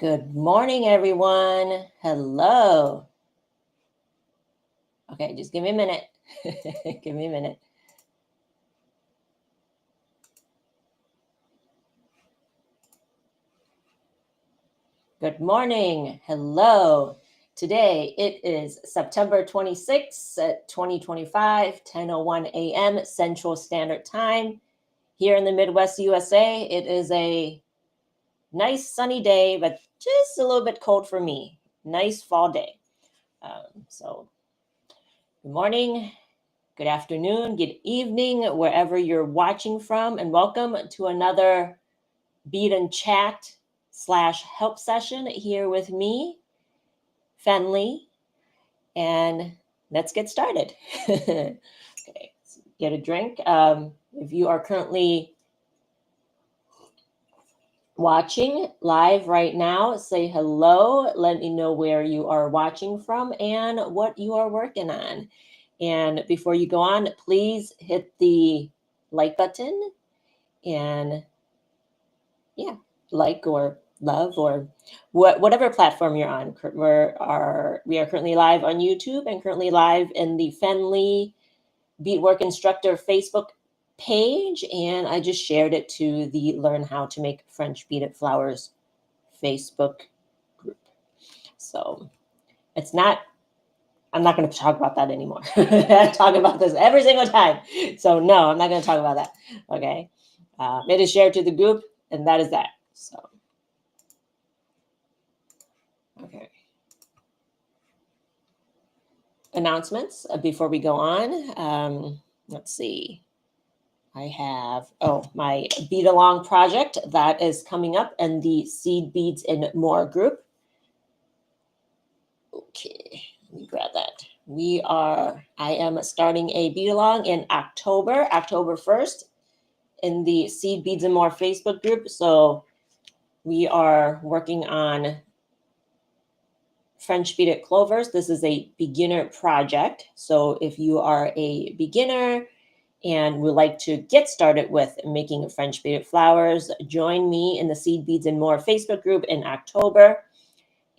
Good morning, everyone. Hello. Okay, just give me a minute. Give me a minute. Good morning. Hello. Today it is September 26th at 2025, 10:01 a.m. Central Standard Time. Here in the Midwest USA, it is a nice sunny day, but just a little bit cold for me. Nice fall day. So good morning. Good afternoon, good evening, wherever you're watching from, and welcome to another Bead and Chat / help session here with me, Fenley, and let's get started. Okay, get a drink. If you are currently watching live right now, say hello. Let me know where you are watching from and what you are working on. And before you go on, please hit the like button and like or love or whatever platform you're on. We are currently live on YouTube and currently live in the Fenley Beadwork Instructor Facebook page, and I just shared it to the Learn How to Make French Beaded Flowers Facebook group. So I'm not going to talk about that anymore. I talk about this every single time. So no, I'm not going to talk about that. Okay. It is shared to the group, and that is that. So, okay. Announcements before we go on. Let's see. I have, my Bead Along project that is coming up in the Seed, Beads, and More group. Okay, let me grab that. I am starting a Bead Along in October 1st in the Seed, Beads, and More Facebook group. So we are working on French beaded clovers. This is a beginner project. So if you are a beginner and would like to get started with making French beaded flowers, join me in the Seed, Beads, and More Facebook group in October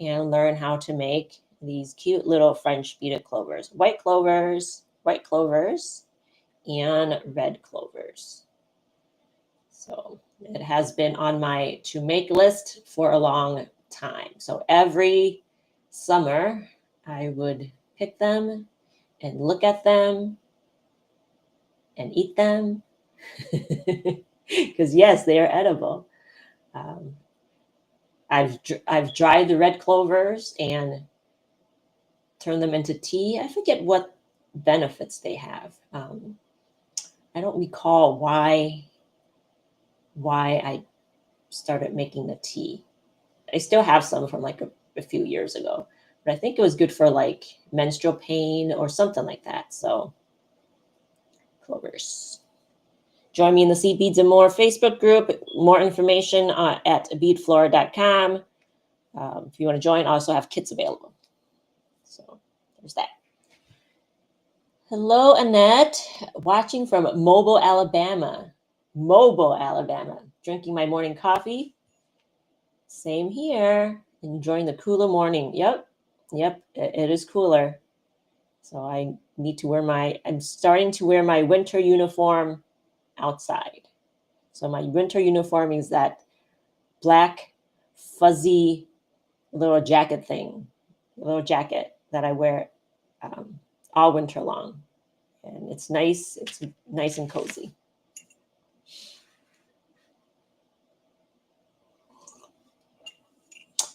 and learn how to make these cute little French beaded clovers, white clovers, and red clovers. So it has been on my to make list for a long time. So every summer I would pick them and look at them and eat them because yes, they are edible. I've dried the red clovers and turned them into tea. I forget what benefits they have. I don't recall why I started making the tea. I still have some from like a few years ago, but I think it was good for like menstrual pain or something like that. So clovers. Join me in the Seed, Beads, and More Facebook group. More information at beadflora.com. If you want to join, I also have kits available. So there's that. Hello, Annette, watching from Mobile, Alabama. Drinking my morning coffee. Same here. Enjoying the cooler morning. Yep, it is cooler. So I'm starting to wear my winter uniform outside. So my winter uniform is that black, fuzzy little jacket that I wear all winter long. And it's nice and cozy.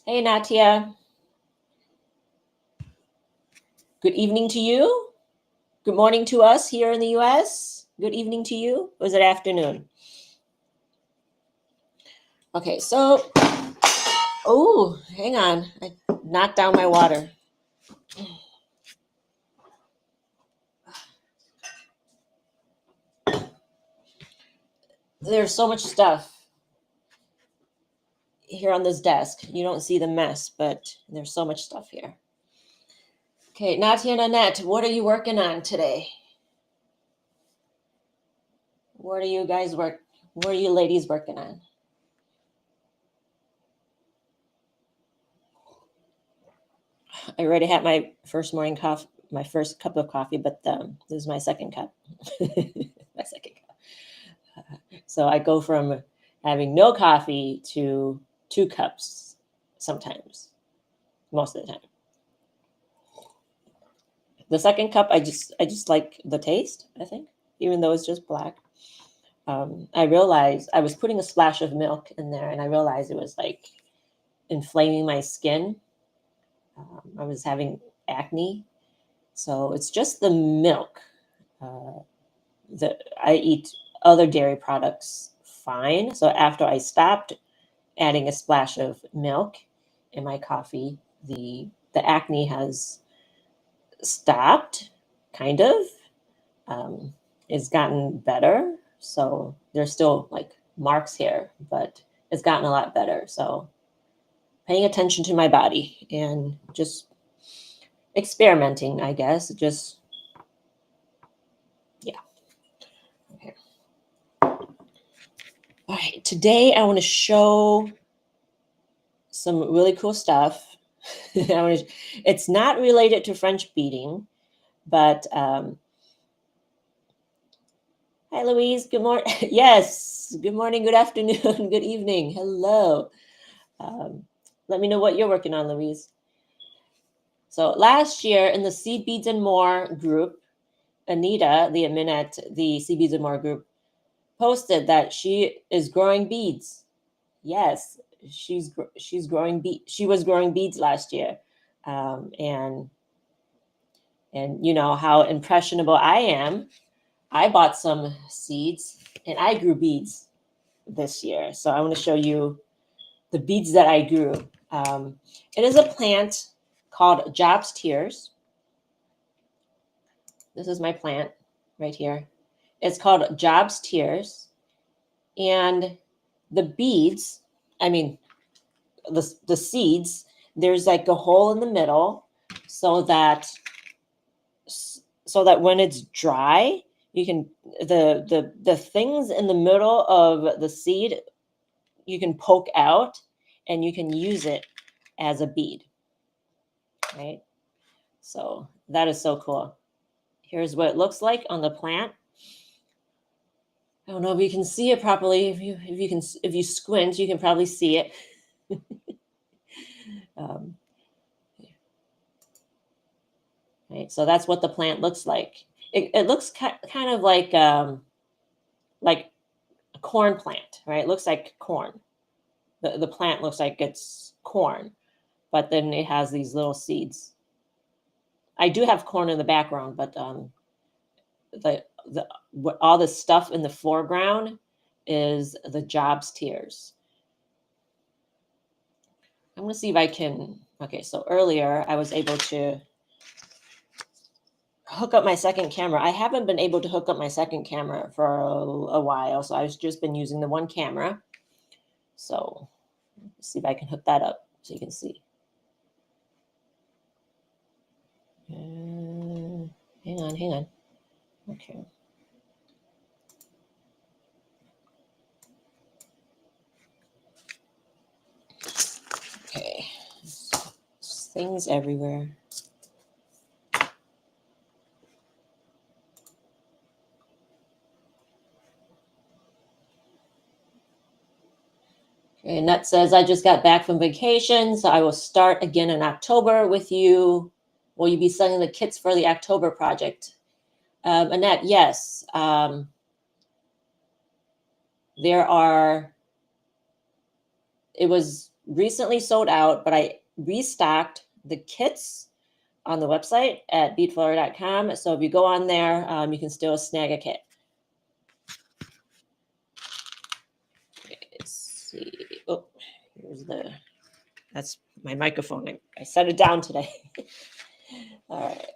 Hey, Natia. Good evening to you. Good morning to us here in the US. Good evening to you. Or is it afternoon? Okay, so, hang on. I knocked down my water. There's so much stuff here on this desk. You don't see the mess, but there's so much stuff here. Okay, Natia and Annette, what are you working on today? What are you ladies working on? I already had my first morning coffee, my first cup of coffee, but this is my second cup. My second cup. So I go from having no coffee to 2 cups sometimes, most of the time. The second cup, I just like the taste, I think, even though it's just black. I realized I was putting a splash of milk in there, and I realized it was like inflaming my skin. I was having acne, so it's just the milk. That I eat other dairy products fine. So after I stopped adding a splash of milk in my coffee, the acne has stopped, kind of. It's gotten better. So there's still like marks here, but it's gotten a lot better. So paying attention to my body and just experimenting, I guess. Just, yeah. Okay. All right. Today I want to show some really cool stuff. It's not related to French beading, but hi, Louise. Good morning. Yes. Good morning, good afternoon, good evening. Hello. Let me know what you're working on, Louise. So last year in the Seed, Beads, and More group, Anita, the admin at the Seed, Beads, and More group, posted that she is growing beads. Yes, she's growing beads. She was growing beads last year, and you know how impressionable I am. I bought some seeds and I grew beads this year. So I want to show you the beads that I grew. It is a plant called Job's Tears. This is my plant right here. It's called Job's Tears. And the beads, I mean, the seeds, there's like a hole in the middle so that when it's dry, you can the things in the middle of the seed you can poke out and you can use it as a bead, right? So that is so cool. Here's what it looks like on the plant. I don't know if you can see it properly. If you squint, you can probably see it. Right, so that's what the plant looks like. It looks kind of like a corn plant, right? It looks like corn. The plant looks like it's corn, but then it has these little seeds. I do have corn in the background, but all the stuff in the foreground is the Job's Tears. I'm going to see if I can. Okay, so earlier I was able to hook up my second camera. I haven't been able to hook up my second camera for a while, so I've just been using the one camera. So let's see if I can hook that up so you can see. Hang on. Okay. Okay. Things everywhere. Okay, Nut says, I just got back from vacation, so I will start again in October with you. Will you be sending the kits for the October project? Annette, yes. It was recently sold out, but I restocked the kits on the website at beadflower.com. So if you go on there, you can still snag a kit. Let's see. Oh, that's my microphone. I set it down today. All right.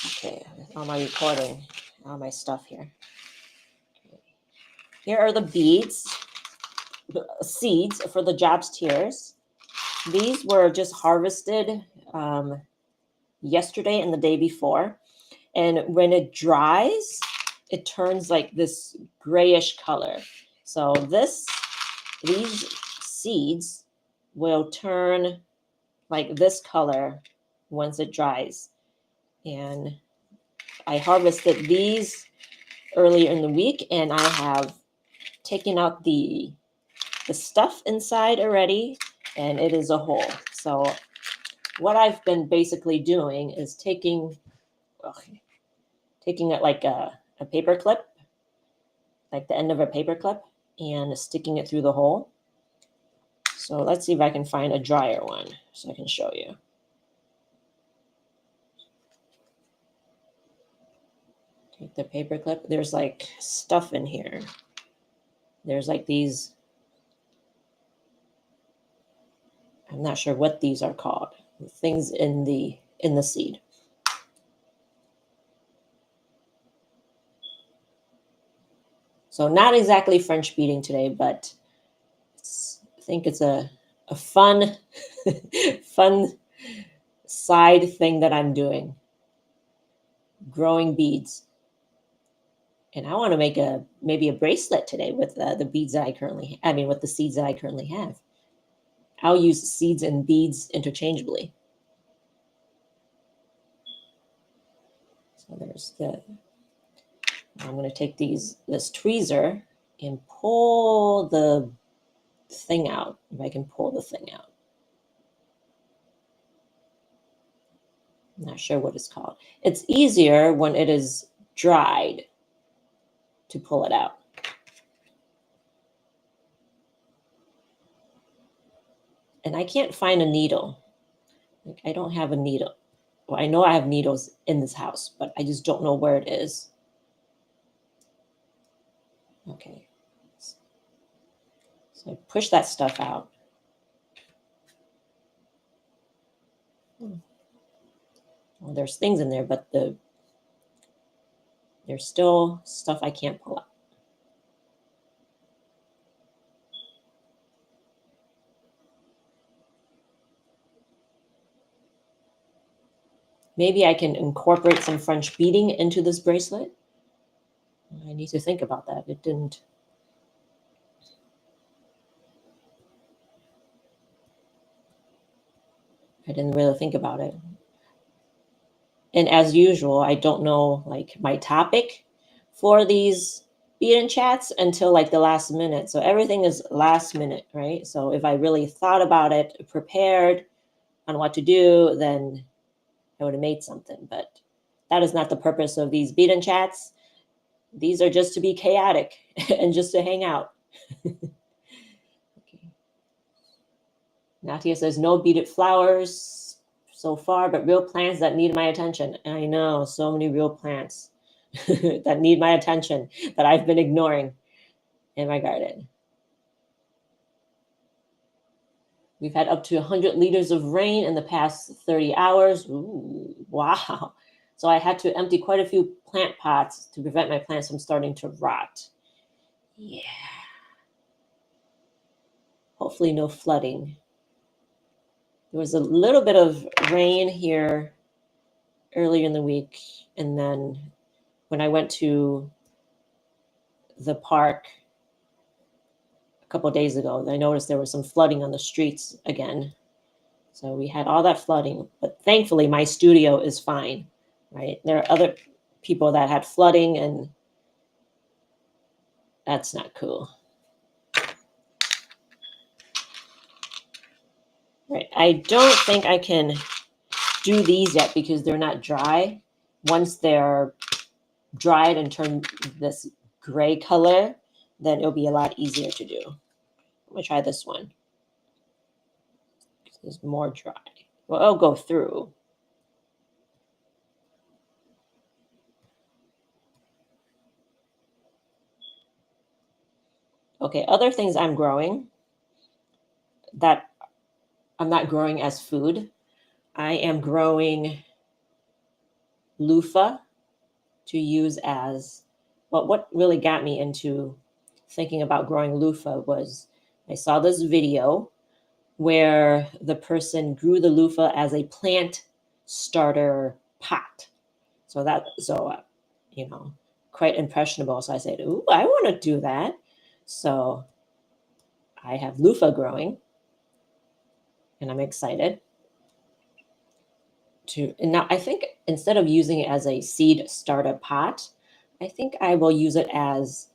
Okay, all my recording, all my stuff here. Here are the beads, the seeds for the Job's Tears. These were just harvested yesterday and the day before. And when it dries, it turns like this grayish color. So these seeds will turn like this color once it dries. And I harvested these earlier in the week, and I have taken out the stuff inside already, and it is a hole. So what I've been basically doing is taking it like a paper clip, like the end of a paper clip, and sticking it through the hole. So let's see if I can find a drier one so I can show you. Take the paper clip. There's like stuff in here. There's like these, I'm not sure what these are called, things in the seed. So not exactly French beading today, but I think it's a fun fun side thing that I'm doing, growing beads. And I want to make maybe a bracelet today with the beads that with the seeds that I currently have. I'll use seeds and beads interchangeably. So there's I'm going to take this tweezer and pull the thing out, if I can pull the thing out. I'm not sure what it's called. It's easier when it is dried to pull it out. And I can't find a needle. Like, I don't have a needle. Well, I know I have needles in this house, but I just don't know where it is. Okay. So I push that stuff out. Well, there's things in there, but there's still stuff I can't pull out. Maybe I can incorporate some French beading into this bracelet. I need to think about that. I didn't really think about it. And as usual, I don't know like my topic for these bead and chats until like the last minute. So everything is last minute, right? So if I really thought about it, prepared on what to do, then I would have made something. But that is not the purpose of these bead and chats. These are just to be chaotic and just to hang out. Okay. Natia says, no beaded flowers so far, but real plants that need my attention. I know, so many real plants that need my attention that I've been ignoring in my garden. We've had up to 100 liters of rain in the past 30 hours. Ooh, wow. So I had to empty quite a few plant pots to prevent my plants from starting to rot. Yeah. Hopefully no flooding. There was a little bit of rain here earlier in the week. And then when I went to the park a couple of days ago, I noticed there was some flooding on the streets again. So we had all that flooding, but thankfully my studio is fine, right? There are other people that had flooding, and that's not cool. Right. I don't think I can do these yet because they're not dry. Once they're dried and turn this gray color, then it'll be a lot easier to do. I'm gonna try this one. It's more dry. Well, it'll go through. Okay, other things I'm growing that I'm not growing as food. I am growing loofah to use as, well, what really got me into thinking about growing loofah was I saw this video where the person grew the loofah as a plant starter pot. So quite impressionable. So I said, ooh, I want to do that. So I have loofah growing, and I'm excited to. And now I think instead of using it as a seed starter pot, I think I will use it as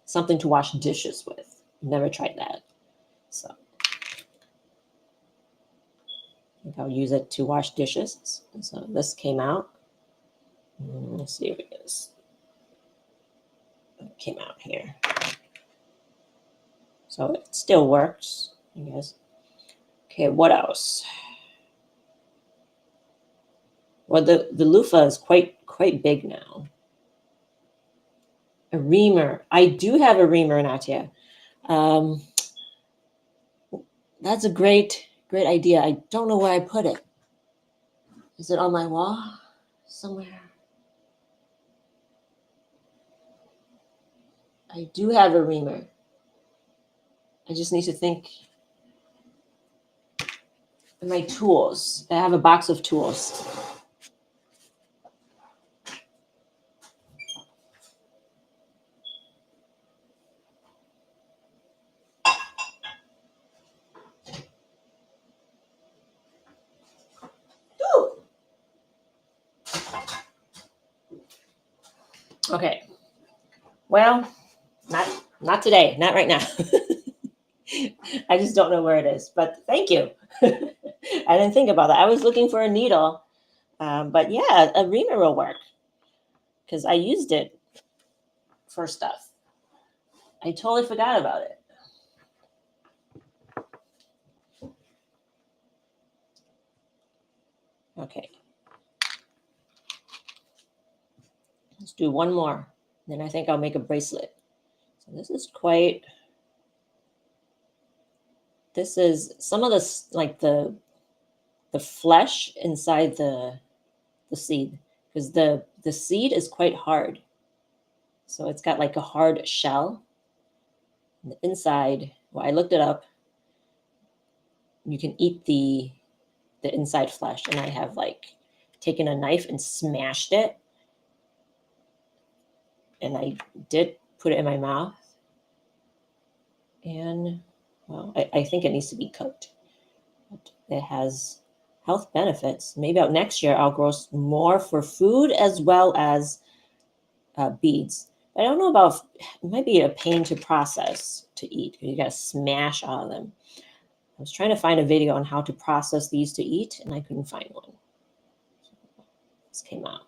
something to wash dishes with. Never tried that, so I think I'll use it to wash dishes. So this came out. Let's see if it came out here. So it still works, I guess. Okay, what else? Well, the loofah is quite big now. A reamer. I do have a reamer, Natia. That's a great idea. I don't know where I put it. Is it on my wall somewhere? I do have a reamer. I just need to think. My tools. I have a box of tools. Ooh. Okay. Well, not today. Not right now. I just don't know where it is. But thank you. I didn't think about that. I was looking for a needle. But yeah, a reamer will work because I used it for stuff. I totally forgot about it. Okay. Let's do one more. Then I think I'll make a bracelet. So this is some of this, like the flesh inside the seed, because the seed is quite hard. So it's got like a hard shell. And the inside, well, I looked it up. You can eat the inside flesh, and I have like taken a knife and smashed it. And I did put it in my mouth. And well, I think it needs to be cooked. But it has health benefits. Maybe out next year I'll grow more for food as well as beads. But I don't know about, it might be a pain to process to eat because you got to smash all of them. I was trying to find a video on how to process these to eat, and I couldn't find one. This came out.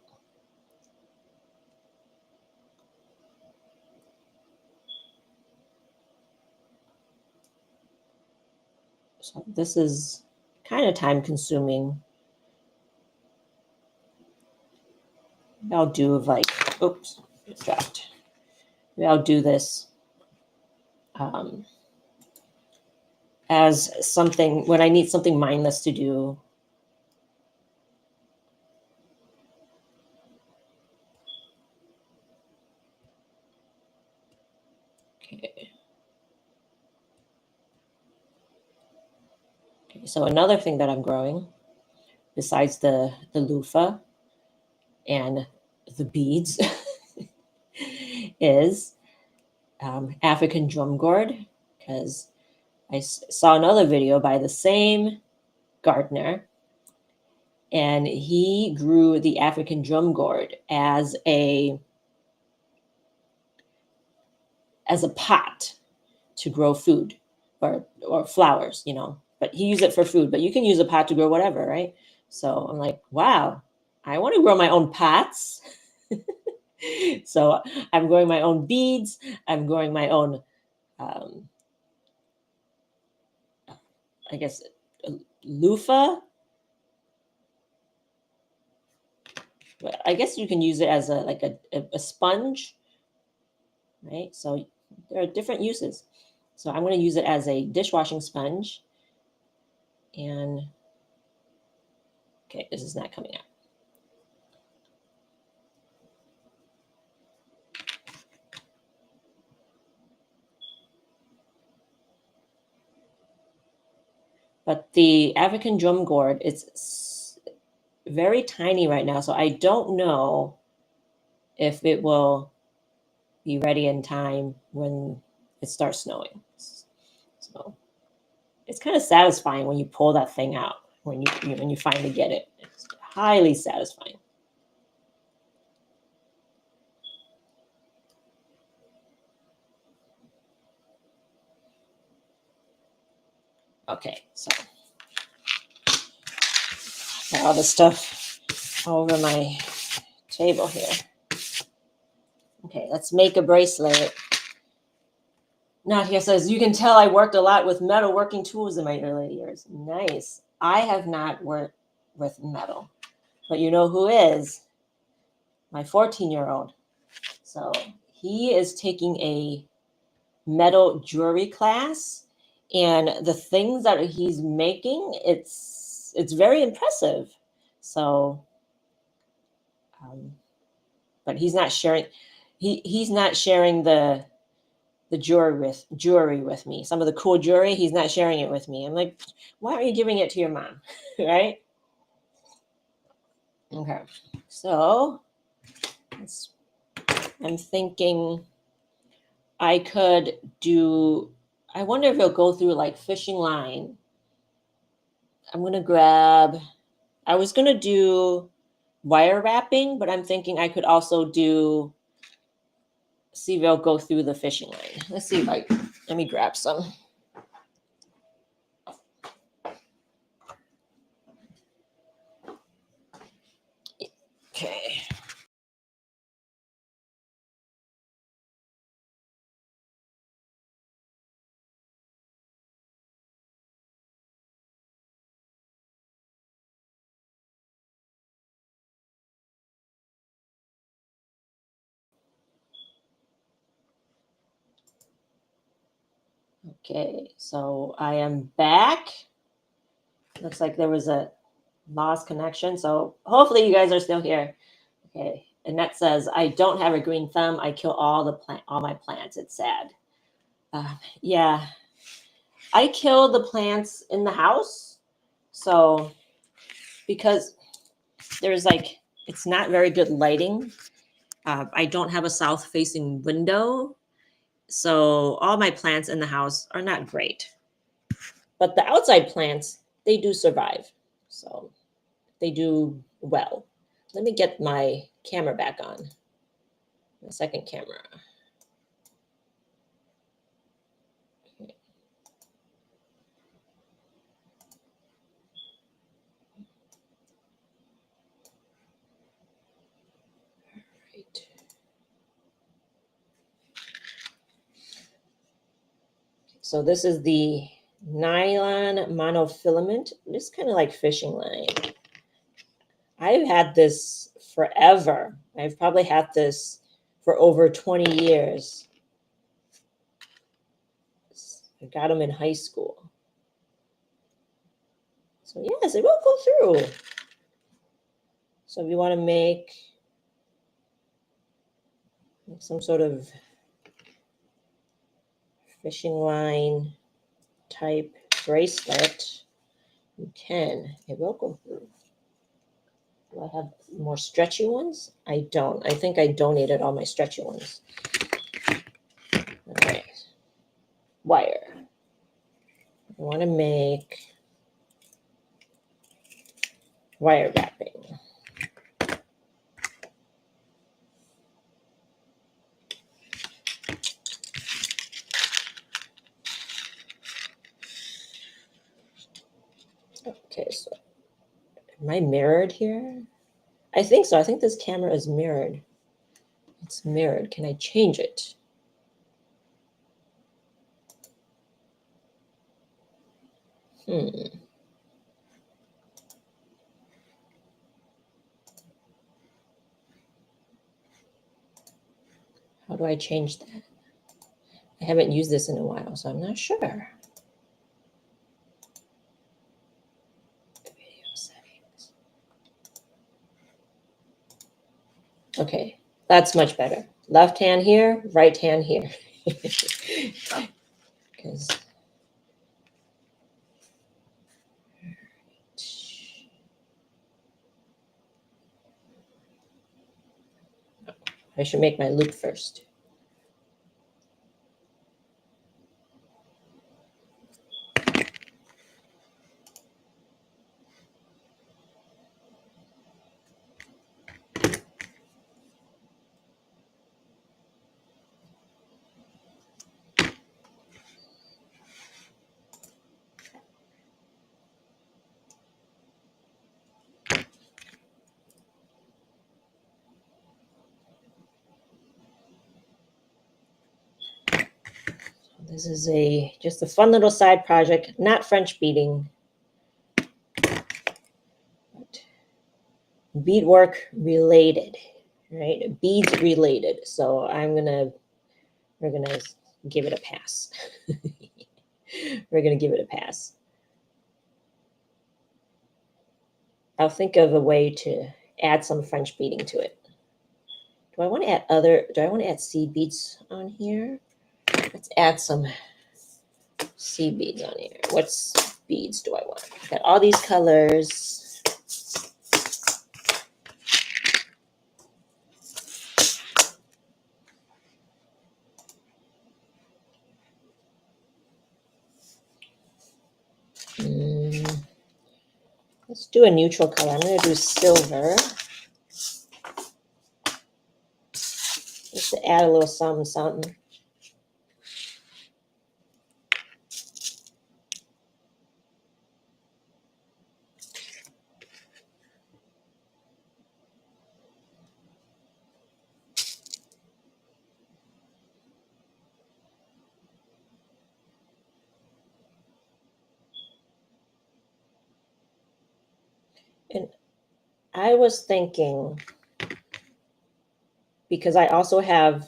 So this is kind of time consuming. I'll do like, oops, it dropped. Maybe I'll do this as something when I need something mindless to do. Okay. Okay, so another thing that I'm growing, besides the loofah and the beads, is African drum gourd, because I saw another video by the same gardener, and he grew the African drum gourd as a pot to grow food or flowers, but he used it for food, but you can use a pot to grow whatever, right? So I'm like, wow, I want to grow my own pots. So I'm growing my own beads. I'm growing my own, I guess, loofah. I guess you can use it as a sponge, right? So there are different uses. So I'm going to use it as a dishwashing sponge. And okay, this is not coming out. But the African drum gourd, it's very tiny right now. So I don't know if it will be ready in time when it starts snowing. So it's kind of satisfying when you pull that thing out, when you finally get it. It's highly satisfying. Okay, so got all the stuff over my table here. Okay, let's make a bracelet. Nadia says, you can tell I worked a lot with metal working tools in my early years. Nice. I have not worked with metal, but you know who is? My 14-year-old. So he is taking a metal jewelry class, and the things that he's making, it's very impressive. So, but he's not sharing. He's not sharing the jewelry with me. Some of the cool jewelry, he's not sharing it with me. I'm like, why aren't you giving it to your mom? Right? Okay. So I'm thinking I could do, I wonder if it'll go through like fishing line. I'm going to grab, I was going to do wire wrapping, but I'm thinking I could also see if it'll go through the fishing line. Let's see if let me grab some. Okay. Okay, so I am back. Looks like there was a lost connection. So hopefully you guys are still here. Okay. Annette says, I don't have a green thumb. I kill all my plants. It's sad. Yeah. I kill the plants in the house. So because there's like, it's not very good lighting. I don't have a south facing window. So all my plants in the house are not great. But the outside plants, they do survive. So they do well. Let me get my camera back on. The second camera. Okay. Right. So this is the nylon monofilament. It's kind of like fishing line. I've had this forever. I've probably had this for over 20 years. I got them in high school. So yes, it will go through. So if you want to make some sort of fishing line type bracelet, you can. It will go through. Do I have more stretchy ones? I don't. I think I donated all my stretchy ones. All right. Wire. I want to make wire wrapping. Okay, so am I mirrored here? I think so. I think this camera is mirrored. It's mirrored. Can I change it? How do I change that? I haven't used this in a while, so I'm not sure. Video settings. Okay, that's much better. Left hand here, right hand here. Because I should make my loop first. This is just a fun little side project, not French beading, but beadwork related, right? Beads related. So we're gonna give it a pass. We're gonna give it a pass. I'll think of a way to add some French beading to it. Do I want to add seed beads on here? Let's add some seed beads on here. What beads do I want? I've got all these colors. Let's do a neutral color. I'm going to do silver. Just to add a little something, something. And I was thinking, because I also have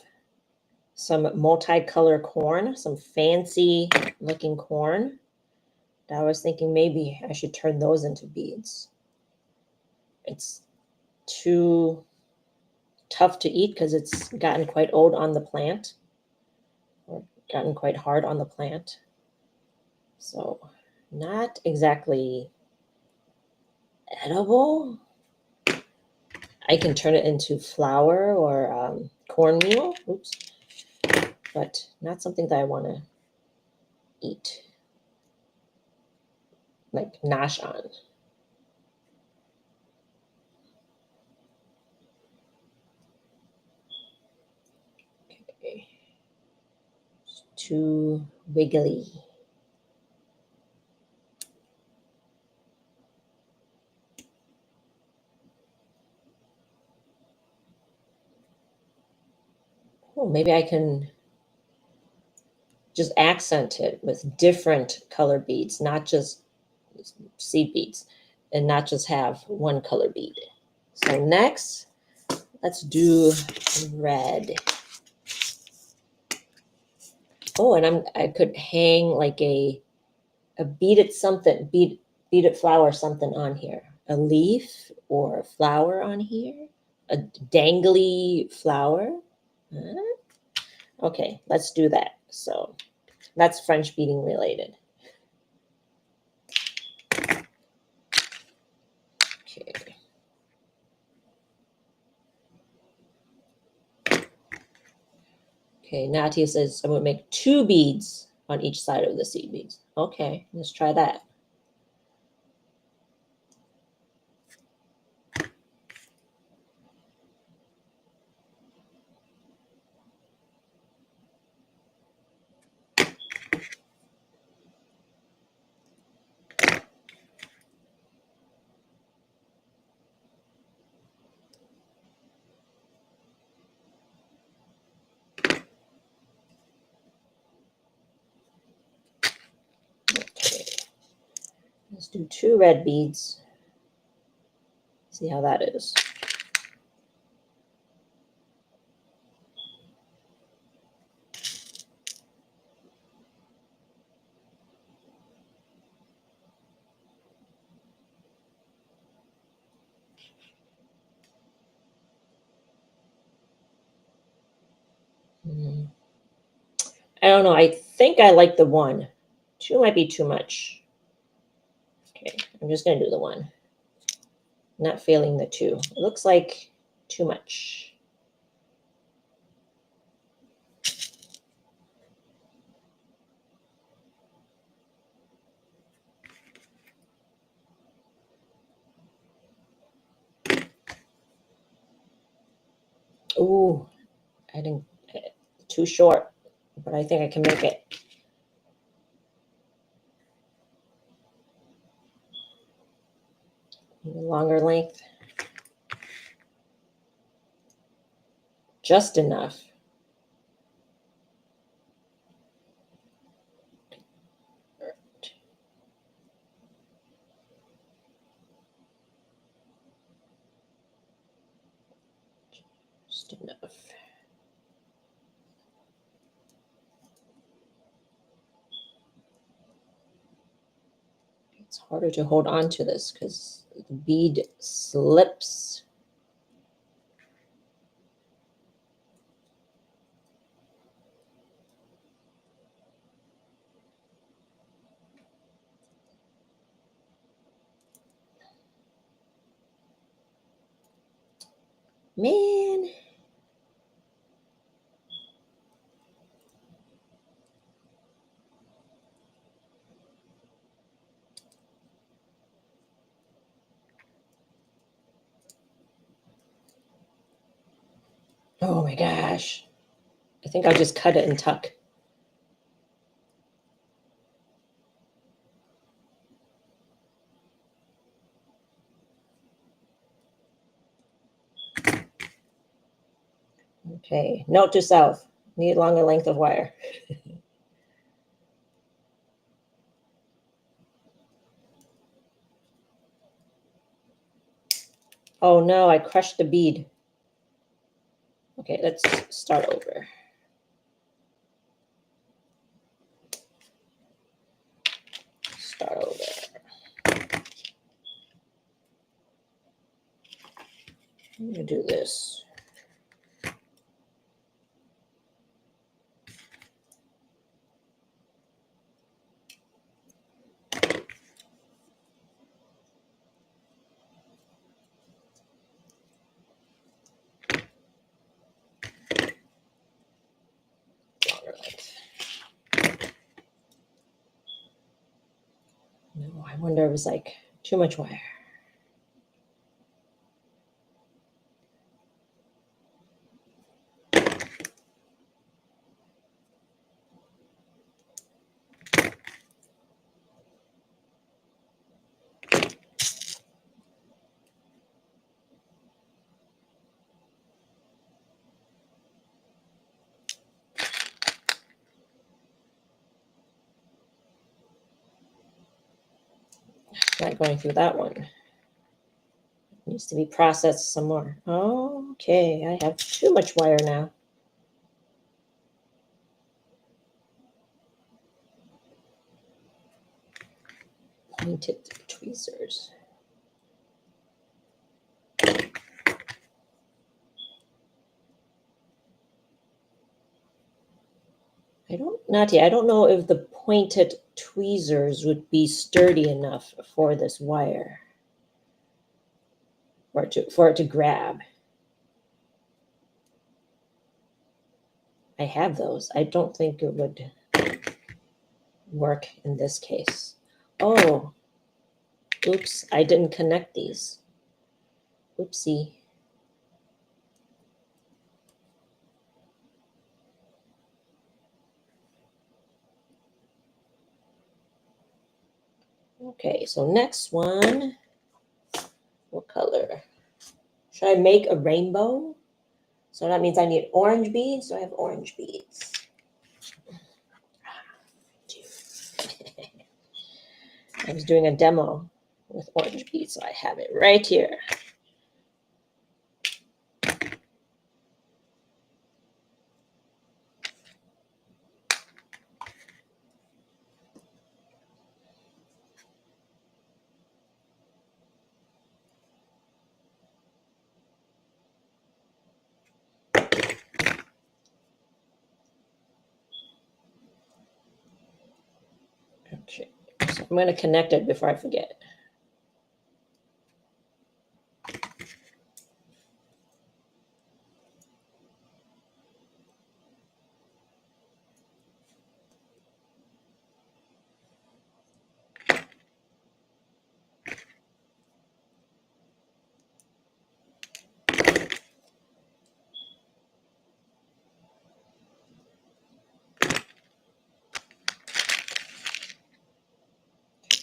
some multicolor corn, some fancy looking corn, I was thinking maybe I should turn those into beads. It's too tough to eat because it's gotten quite old on the plant, or gotten quite hard on the plant. So not exactly edible. I can turn it into flour or cornmeal. Oops. But not something that I want to eat, like nosh on. Okay. It's too wiggly. Oh, maybe I can just accent it with different color beads, not just seed beads, and not just have one color bead. So next, let's do red. Oh, and I could hang like a beaded something, beaded flower something on here. A leaf or a flower on here. A dangly flower. Huh? Okay, let's do that. So that's French beading related. Okay. Okay, Natia says I'm going to make 2 beads on each side of the seed beads. Okay, let's try that. Okay, let's do 2 red beads. See how that is. I don't know. I think I like the 1. 2 might be too much. Okay, I'm just going to do the 1. Not feeling the 2. It looks like too much. Ooh, I didn't, too short, but I think I can make it. Longer length. Just enough. It's harder to hold on to this because the bead slips. Man. Oh my gosh. I think I'll just cut it and tuck. Okay, note to self, need longer length of wire. Oh no, I crushed the bead. Okay, let's start over. Start over. I'm gonna do this. Longer length. No, I wonder if it was like too much wire. Not going through that one. Needs to be processed some more. Okay, I have too much wire now. Pointed tweezers. I don't know if the pointed tweezers would be sturdy enough for this wire, for it to grab. I have those. I don't think it would work in this case. Oh, oops, I didn't connect these. Oopsie. Okay, so next one. What color? Should I make a rainbow? So that means I need orange beads. So I have orange beads. I was doing a demo with orange beads, so I have it right here. Okay, so I'm going to connect it before I forget.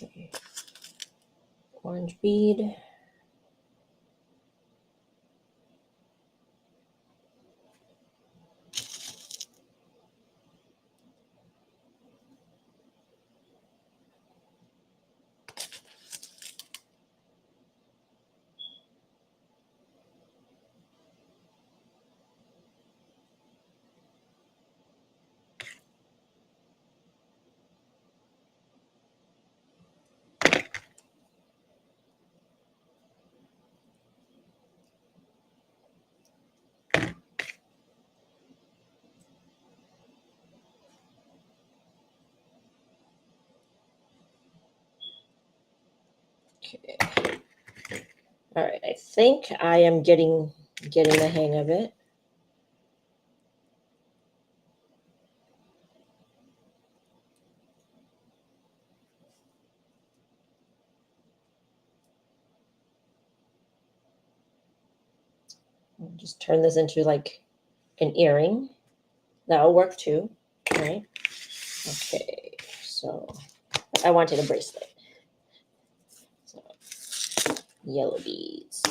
Okay. Orange bead. Okay. All right, I think I am getting the hang of it. I'll just turn this into like an earring. That'll work too, right? Okay, so I wanted a bracelet. So yellow beads.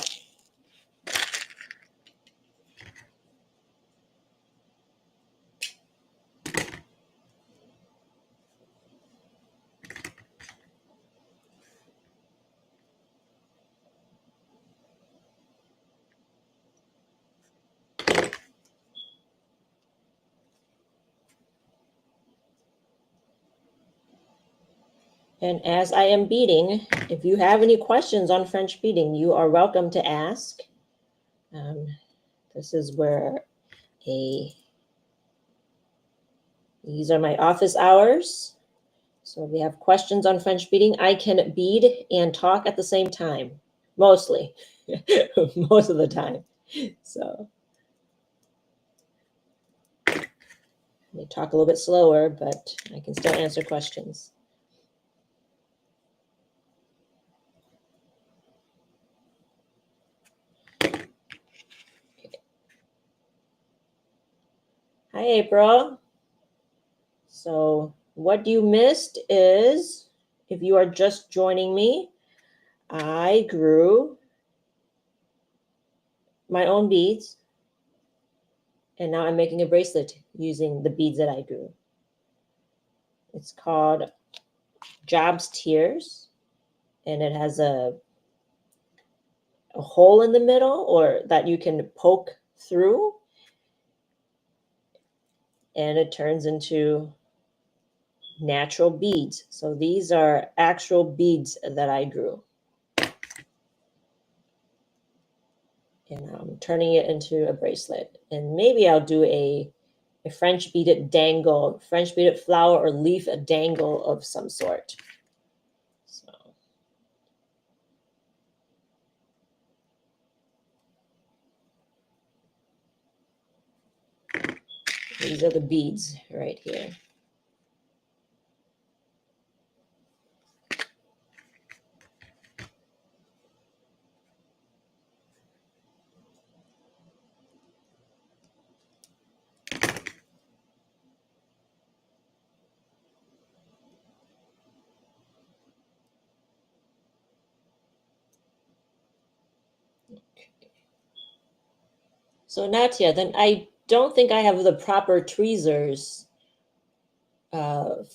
And as I am beading, if you have any questions on French beading, you are welcome to ask. This is where these are my office hours. So if you have questions on French beading, I can bead and talk at the same time, mostly, most of the time. So I may talk a little bit slower, but I can still answer questions. Hi, April. So what you missed is, if you are just joining me, I grew my own beads, and now I'm making a bracelet using the beads that I grew. It's called Job's Tears, and it has a hole in the middle, or that you can poke through, and it turns into natural beads. So these are actual beads that I grew. And I'm turning it into a bracelet. And maybe I'll do a French beaded dangle, French beaded flower or leaf dangle of some sort. So these are the beads right here. So Natia, then I don't think I have the proper tweezers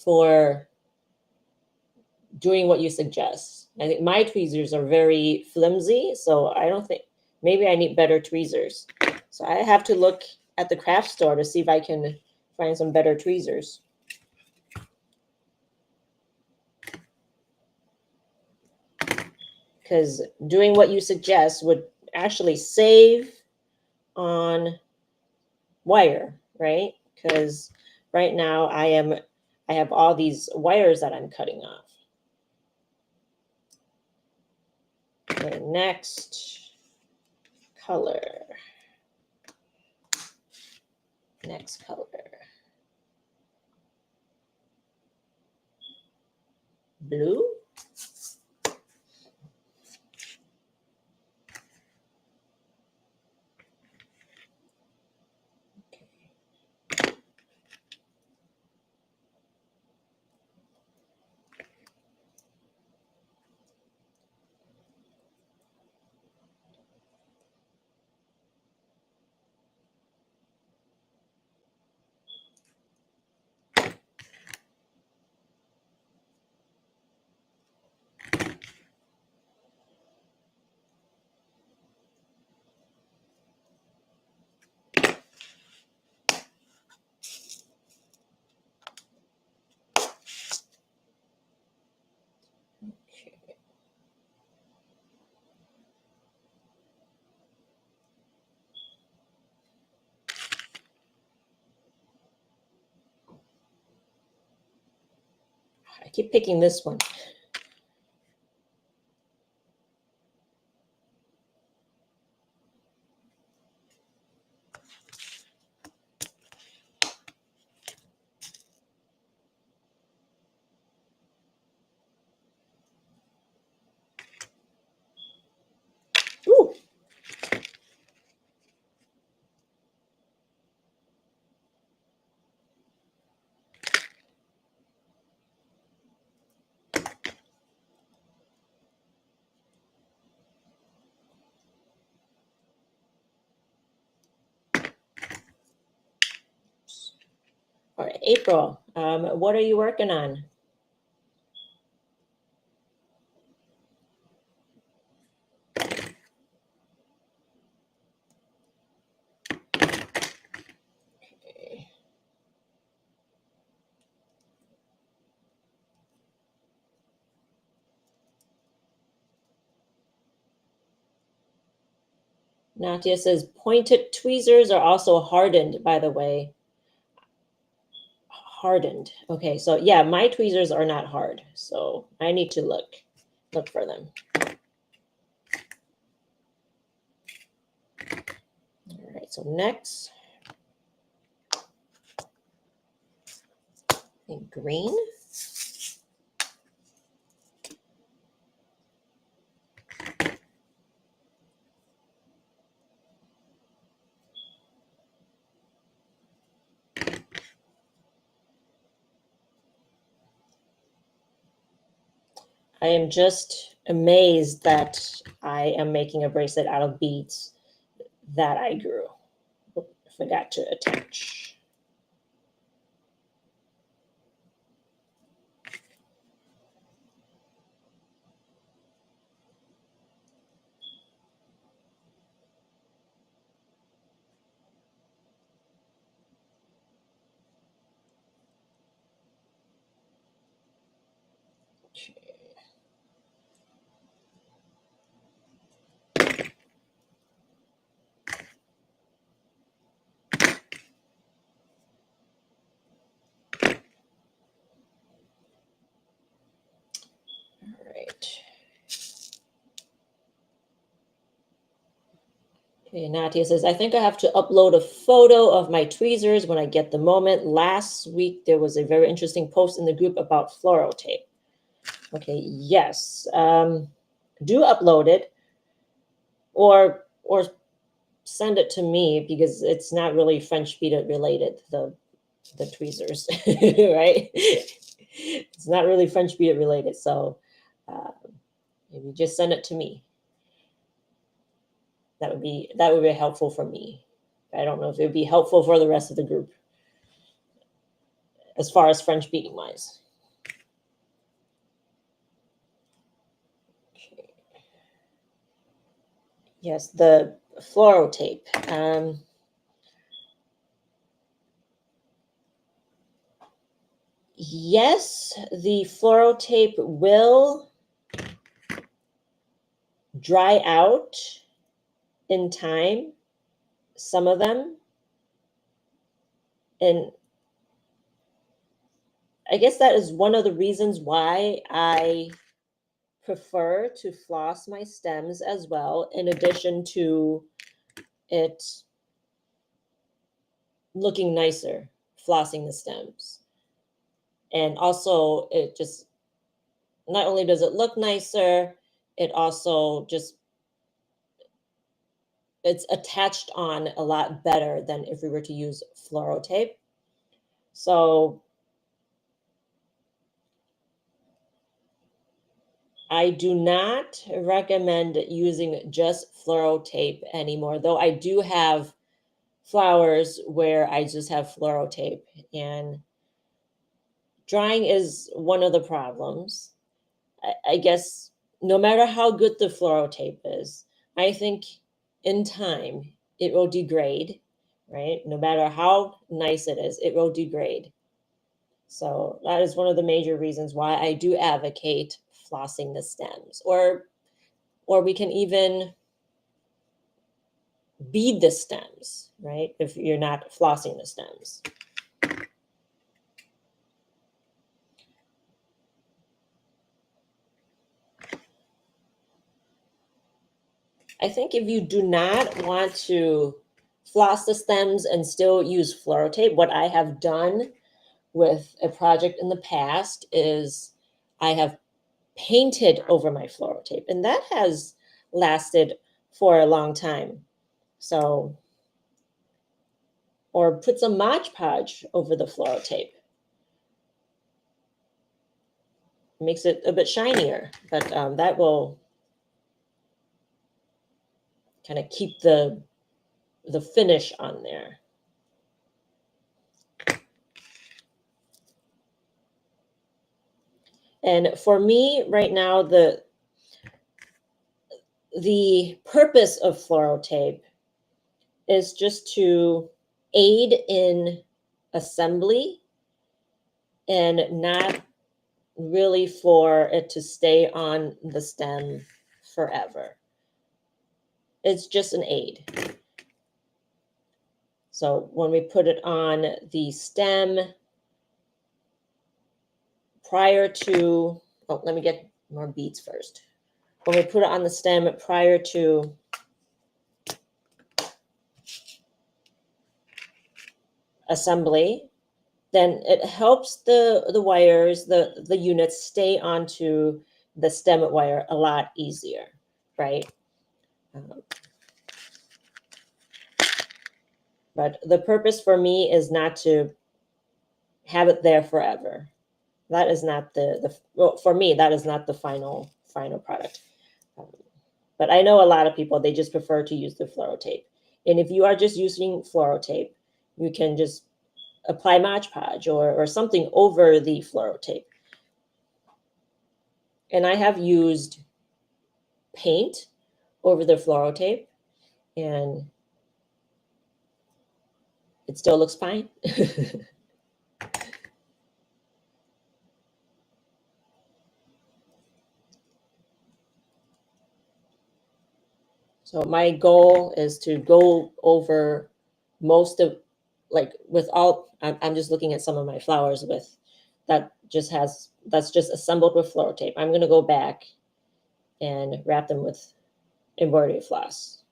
for doing what you suggest. I think my tweezers are very flimsy, so I don't think, maybe I need better tweezers. So I have to look at the craft store to see if I can find some better tweezers. Because doing what you suggest would actually save on wire, right? Because right now I have all these wires that I'm cutting off. Okay, next color. Next color. Blue. I keep picking this one. right, April, what are you working on? Okay. Natia says pointed tweezers are also hardened, by the way. Hardened. Okay, so yeah, my tweezers are not hard, so I need to look for them. All right, so next, I think green. I am just amazed that I am making a bracelet out of beads that I grew. Forgot to attach. All right. Okay, Nadia says, I think I have to upload a photo of my tweezers when I get the moment. Last week, there was a very interesting post in the group about fluoro tape. Okay, yes. Do upload it or send it to me because it's not really French beaded related, the tweezers, right? It's not really French beaded related. So maybe just send it to me. That would be helpful for me. I don't know if it would be helpful for the rest of the group as far as French beading wise. Okay. Yes, the fluoro tape. Yes, the fluoro tape will dry out in time, some of them. And I guess that is one of the reasons why I prefer to floss my stems as well, in addition to it looking nicer, flossing the stems. And also, it just, not only does it look nicer, it also just, it's attached on a lot better than if we were to use fluoro tape. So I do not recommend using just fluoro tape anymore, though I do have flowers where I just have fluoro tape, and drying is one of the problems. I guess no matter how good the fluoro tape is, I think in time it will degrade, right? No matter how nice it is, it will degrade. So that is one of the major reasons why I do advocate flossing the stems, or we can even bead the stems, right? If you're not flossing the stems. I think if you do not want to floss the stems and still use fluoro tape, what I have done with a project in the past is I have painted over my fluoro tape, and that has lasted for a long time. So, or put some Mod Podge over the fluoro tape. It makes it a bit shinier, but that will kind of keep the finish on there. And for me right now, the purpose of fluoro tape is just to aid in assembly and not really for it to stay on the stem forever. It's just an aid. So when we put it on the stem prior to, oh, let me get more beads first. When we put it on the stem prior to assembly, then it helps the wires, the units stay onto the stem wire a lot easier, right? But the purpose for me is not to have it there forever. That is not well, for me, that is not the final product. But I know a lot of people, they just prefer to use the fluoro tape. And if you are just using fluoro tape, you can just apply Mod Podge or something over the fluoro tape. And I have used paint over the fluoro tape, and it still looks fine. So my goal is to go over most of, like with all, I'm just looking at some of my flowers with, that's just assembled with fluoro tape. I'm gonna go back and wrap them with embroidery floss.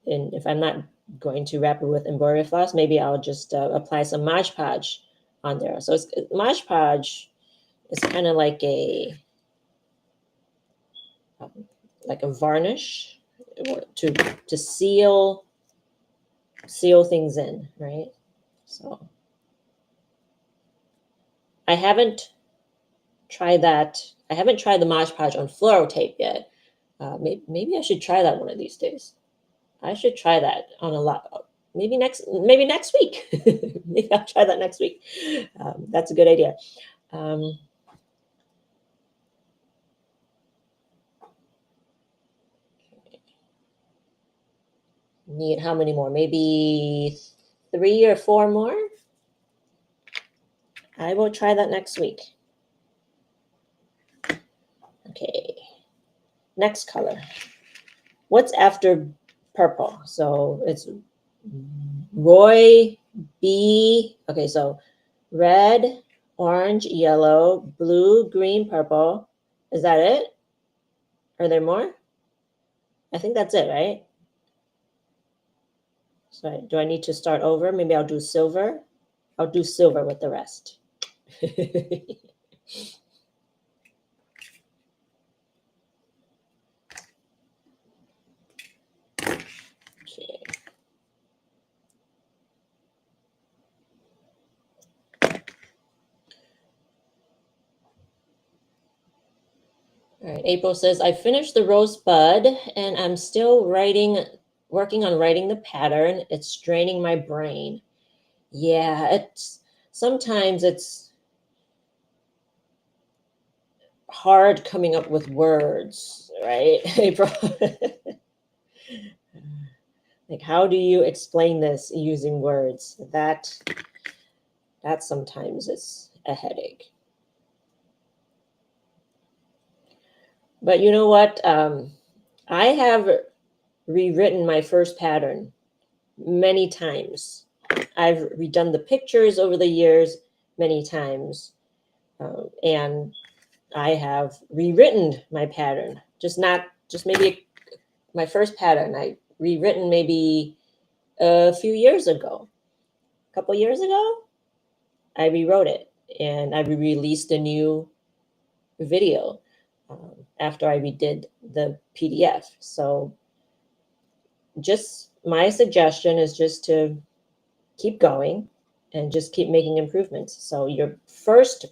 And if I'm not going to wrap it with embroidery floss, maybe I'll just apply some Mod Podge on there. So Mod Podge is kind of like a varnish to seal things in, right? So I haven't tried that. I haven't tried the Mod Podge on fluoro tape yet. Maybe I should try that one of these days. I should try that on a lot. Maybe next week. Maybe I'll try that next week. That's a good idea. Need how many more? Maybe 3 or 4 more. I will try that next week. Okay. Next color. What's after purple? So it's Roy B. Okay, so red, orange, yellow, blue, green, purple. Is that it? Are there more? I think that's it, right? So do I need to start over? Maybe I'll do silver. I'll do silver with the rest. Okay. All right, April says, I finished the rosebud and I'm still working on writing the pattern. It's draining my brain. Yeah, sometimes it's hard coming up with words, right, April? Like, how do you explain this using words? That sometimes is a headache. But you know what? I have rewritten my first pattern many times. I've redone the pictures over the years many times. And I have rewritten my pattern, just maybe my first pattern. I rewritten maybe a few years ago, a couple years ago. I rewrote it and I released a new video after I redid the PDF. So just my suggestion is just to keep going and just keep making improvements. So your first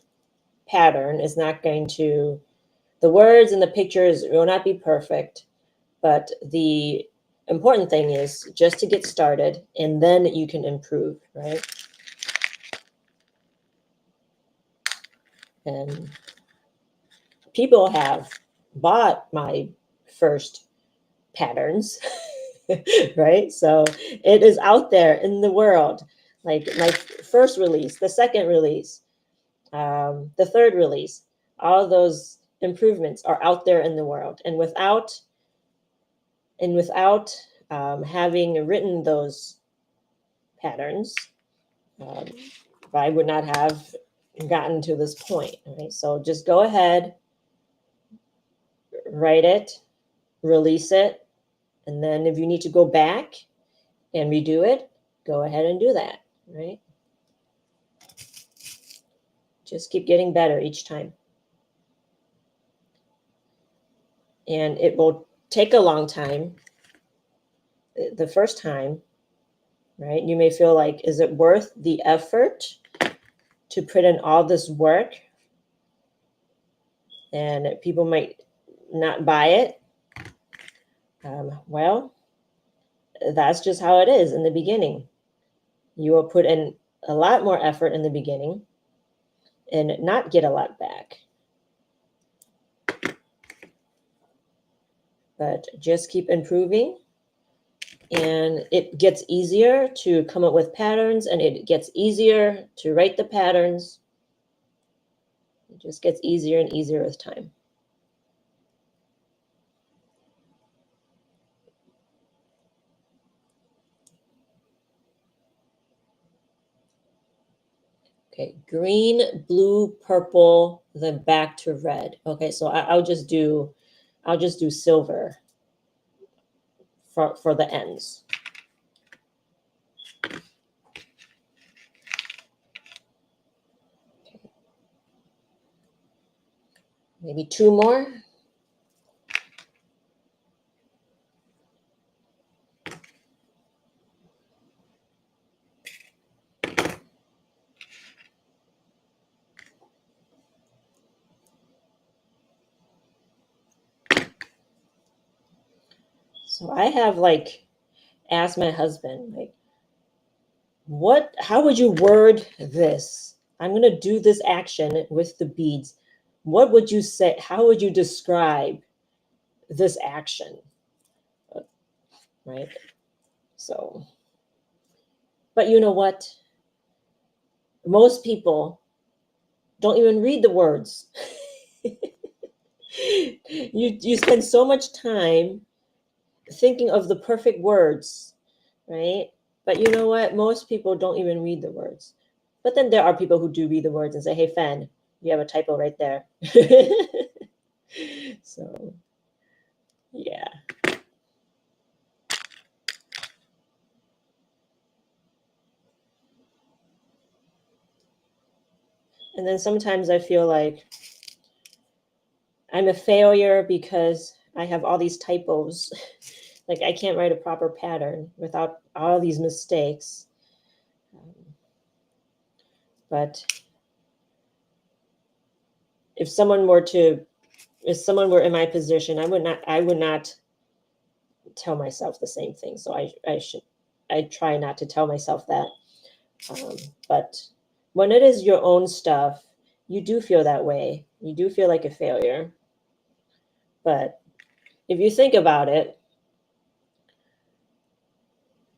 pattern is not going to, the words and the pictures will not be perfect, but the important thing is just to get started and then you can improve, right? And people have bought my first patterns, right? So it is out there in the world. Like my first release, the second release, the third release, all those improvements are out there in the world. And without having written those patterns, I would not have gotten to this point. Right? So just go ahead, write it, release it, and then if you need to go back and redo it, go ahead and do that. Right? Just keep getting better each time. And it will take a long time. The first time, right? You may feel like, is it worth the effort to put in all this work? And people might not buy it. Well, that's just how it is in the beginning. You will put in a lot more effort in the beginning and not get a lot back. But just keep improving, and it gets easier to come up with patterns, and it gets easier to write the patterns. It just gets easier and easier with time. Okay, green, blue, purple, then back to red. Okay, so I'll just do silver for the ends. Okay. Maybe two more. So I have asked my husband, how would you word this? I'm going to do this action with the beads. What would you say? How would you describe this action? Right? So, but you know what? Most people don't even read the words. You spend so much time thinking of the perfect words, right? But you know what? Most people don't even read the words. But then there are people who do read the words and say, hey, Fen, you have a typo right there. So, yeah. And then sometimes I feel like I'm a failure because I have all these typos. Like I can't write a proper pattern without all these mistakes. But if someone were in my position, I would not tell myself the same thing. So I try not to tell myself that. But when it is your own stuff, you do feel that way. You do feel like a failure. But if you think about it,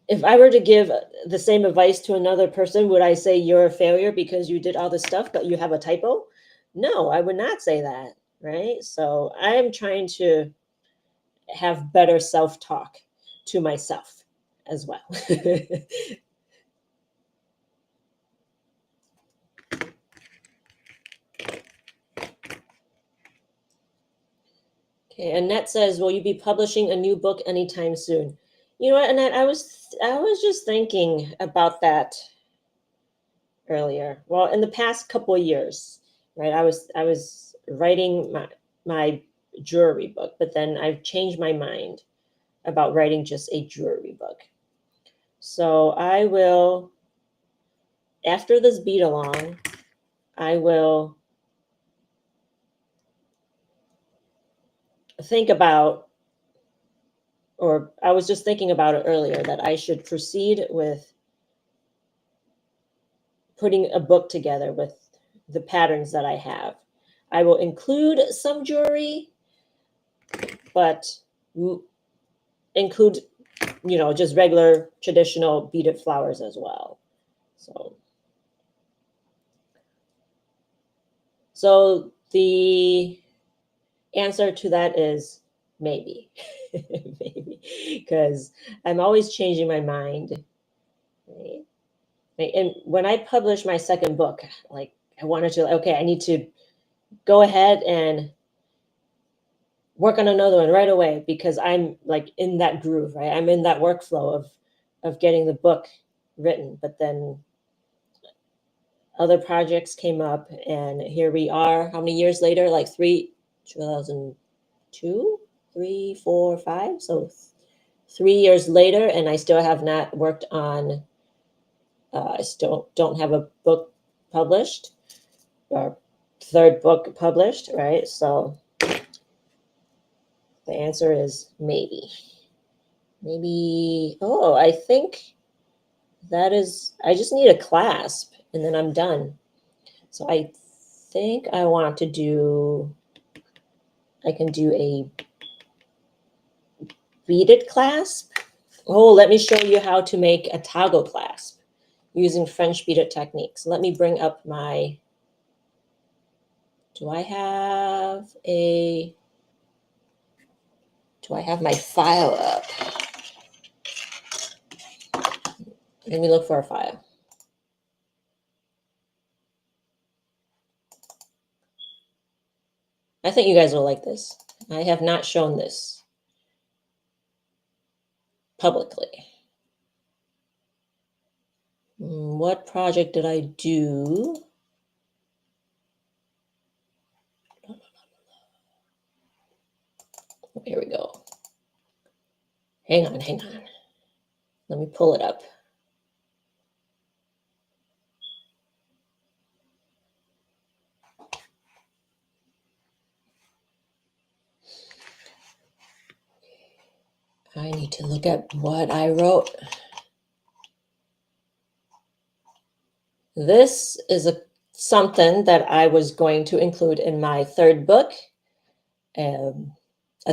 if I were to give the same advice to another person, would I say you're a failure because you did all this stuff, but you have a typo? No, I would not say that, right? So I am trying to have better self-talk to myself as well. Okay, Annette says, will you be publishing a new book anytime soon? You know what, Annette, I was just thinking about that earlier. Well, in the past couple of years, right? I was writing my jewelry book, but then I've changed my mind about writing just a jewelry book. So I will, after this beat along, I will think about, or I was just thinking about it earlier, that I should proceed with putting a book together with the patterns that I have. I will include some jewelry, but include, just regular traditional beaded flowers as well. So the answer to that is maybe. Maybe, because I'm always changing my mind. Right? And when I published my second book, like I wanted to, okay, I need to go ahead and work on another one right away, because I'm like in that groove, right? I'm in that workflow of getting the book written. But then other projects came up, and here we are. How many years later? Like 2002, 3, 4, 5. So 3 years later, and I still have not worked on. I still don't have a book published, or third book published, right? So the answer is maybe. Maybe. Oh, I think that is. I just need a clasp, and then I'm done. So I think I want to do. I can do a beaded clasp. Oh, let me show you how to make a toggle clasp using French beaded techniques. Let me bring up my. Do I have my file up? Let me look for a file. I think you guys will like this. I have not shown this publicly. What project did I do? Here we go. Hang on. Let me pull it up. I need to look at what I wrote. This is something that I was going to include in my third book, a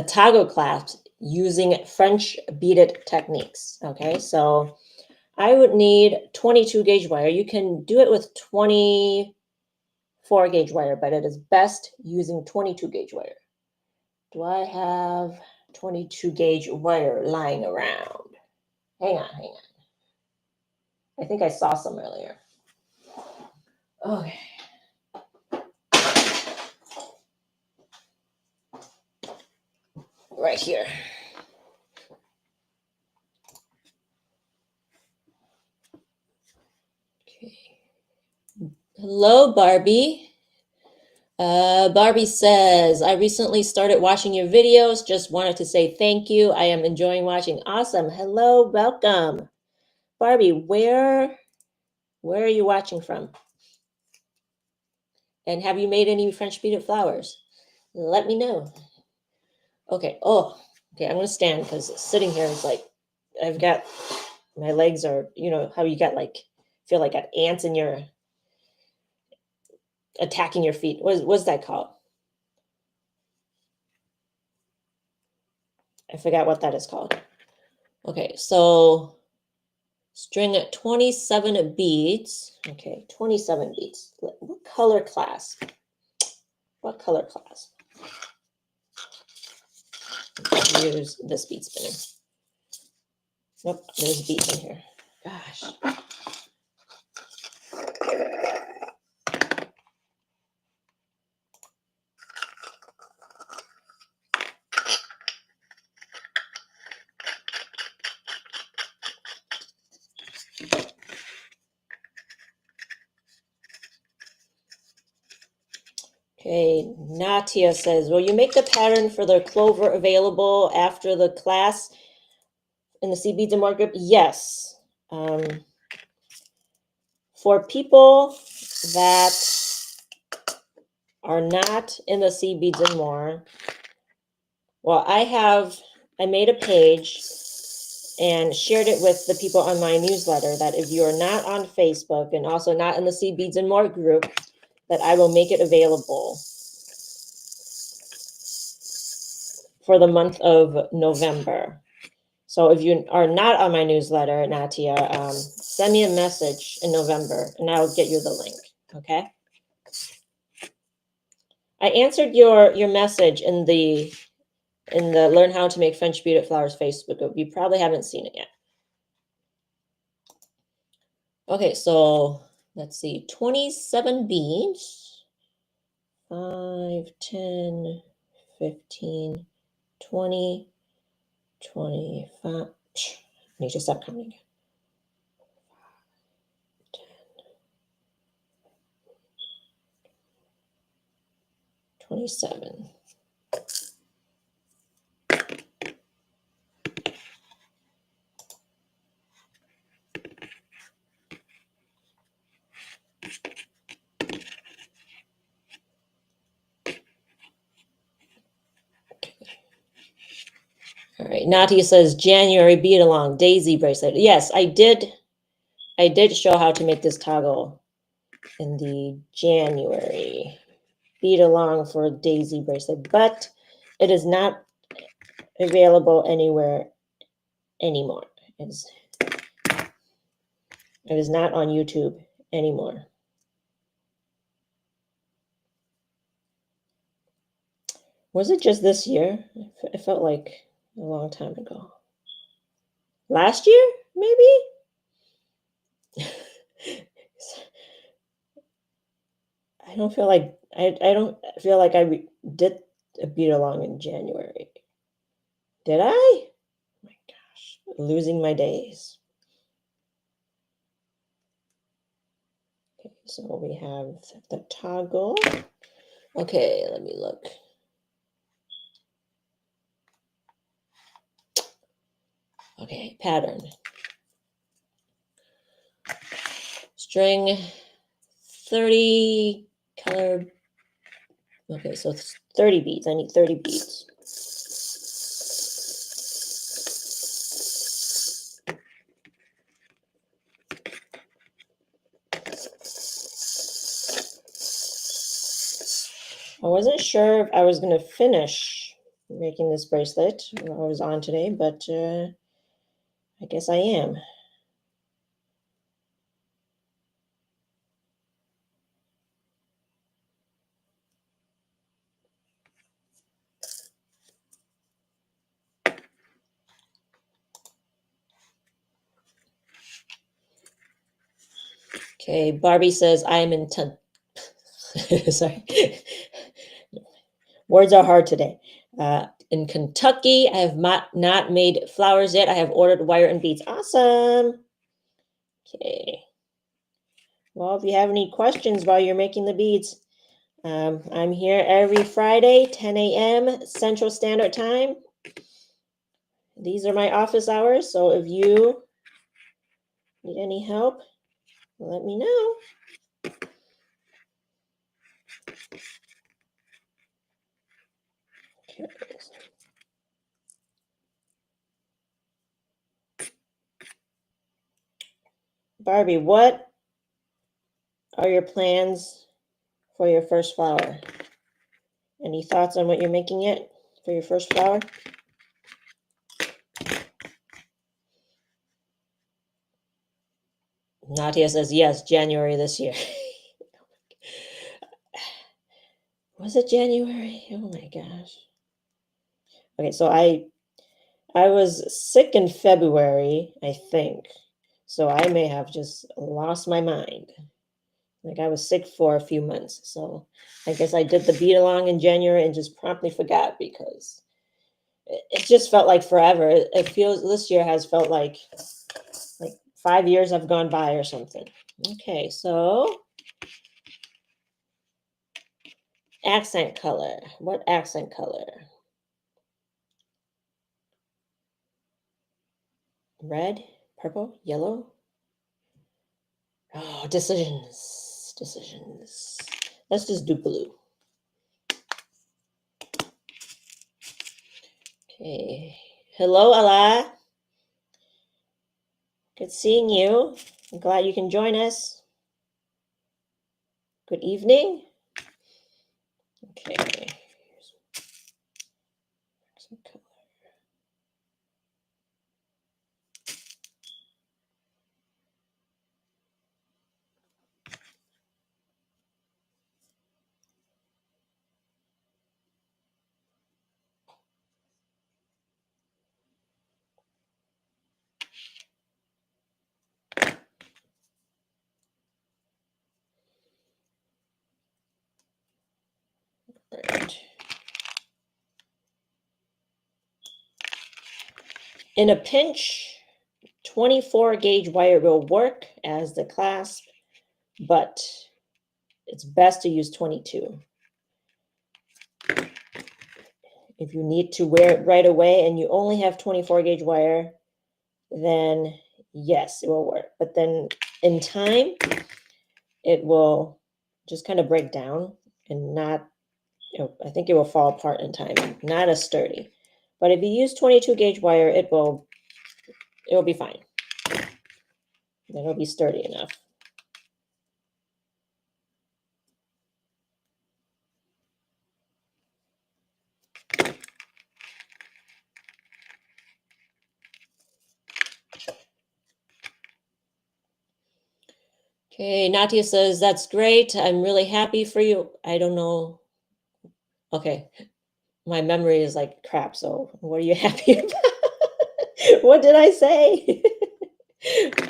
toggle clasp using French beaded techniques. Okay, so I would need 22 gauge wire. You can do it with 24 gauge wire, but it is best using 22 gauge wire. Do I have 22 gauge wire lying around? Hang on. I think I saw some earlier. Okay. Right here. Okay. Hello, Barbie. Barbie says, I recently started watching your videos. Just wanted to say thank you. I am enjoying watching. Awesome. Hello, welcome. Barbie, where are you watching from? And have you made any French beaded flowers? Let me know. Okay. Oh, okay. I'm going to stand, because sitting here is like, I've got, my legs are, how you got like, feel like got ants in your, attacking your feet. What's that called? I forgot what that is called. Okay. So string at 27 beads. Okay. 27 beads. What color clasp? What color clasp? Use this bead spinner. Nope, there's beads in here. Gosh. Okay, Natia says, will you make the pattern for the clover available after the class in the Seed Beads and More group? Yes. For people that are not in the Seed Beads and More, well, I made a page and shared it with the people on my newsletter that if you are not on Facebook and also not in the Seed Beads and More group, that I will make it available for the month of November. So if you are not on my newsletter, Natia, send me a message in November and I'll get you the link, okay? I answered your message in the Learn How to Make French Beaded Flowers Facebook group. You probably haven't seen it yet. Okay, so let's see, 27 beads. 5, 10, 15, 20, 25. I need to stop counting. 27. All right, Natia says January bead along daisy bracelet. Yes, I did show how to make this toggle in the January bead along for daisy bracelet, but it is not available anywhere anymore. It is not on YouTube anymore. Was it just this year? It felt like a long time ago. Last year, maybe? I don't feel like I did a beat along in January. Did I? Oh my gosh, losing my days. Okay, so we have the toggle. Okay, let me look. Okay, pattern. String 30 color. Okay, so it's 30 beads. I need 30 beads. I wasn't sure if I was going to finish making this bracelet while I was on today, but I guess I am. Okay, Barbie says I am in sorry. Words are hard today. In Kentucky, I have not made flowers yet. I have ordered wire and beads. Awesome. Okay. Well, if you have any questions while you're making the beads, I'm here every Friday, 10 a.m. Central Standard Time. These are my office hours, so if you need any help, let me know. Barbie, what are your plans for your first flower? Any thoughts on what you're making yet for your first flower? Nadia says yes, January this year. Was it January? Oh my gosh. Okay, so I was sick in February, I think. So I may have just lost my mind. Like I was sick for a few months. So I guess I did the beat along in January and just promptly forgot because it just felt like forever. It feels this year has felt like 5 years have gone by or something. Okay, so accent color. What accent color? Red, purple, yellow. Oh, decisions. Let's just do blue. Okay. Hello, Allah. Good seeing you. I'm glad you can join us. Good evening. Okay. Some color. Right. In a pinch, 24 gauge wire will work as the clasp, but it's best to use 22. If you need to wear it right away and you only have 24 gauge wire, then yes, it will work. But then in time, it will just kind of break down and not, I think it will fall apart in time, not as sturdy. But if you use 22 gauge wire, it will be fine. It'll be sturdy enough. Okay, Natia says, that's great. I'm really happy for you. I don't know. Okay, my memory is like crap, so what are you happy about? What did I say?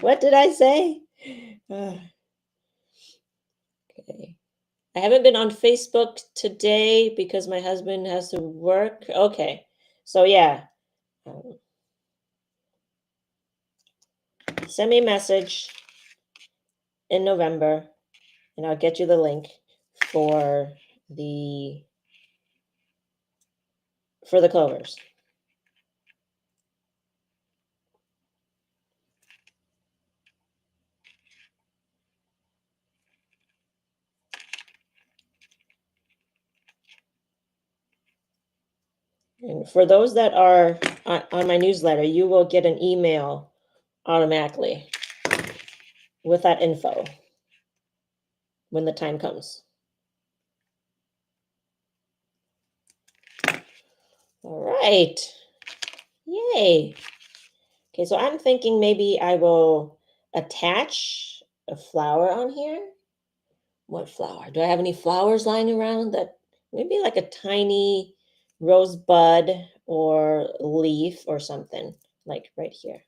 What did I say? Okay. I haven't been on Facebook today because my husband has to work. Okay, so yeah. Send me a message in November and I'll get you the link for the clovers. And for those that are on my newsletter, you will get an email automatically with that info when the time comes. All right. Yay. Okay, so I'm thinking maybe I will attach a flower on here. What flower? Do I have any flowers lying around that maybe like a tiny rosebud or leaf or something like right here?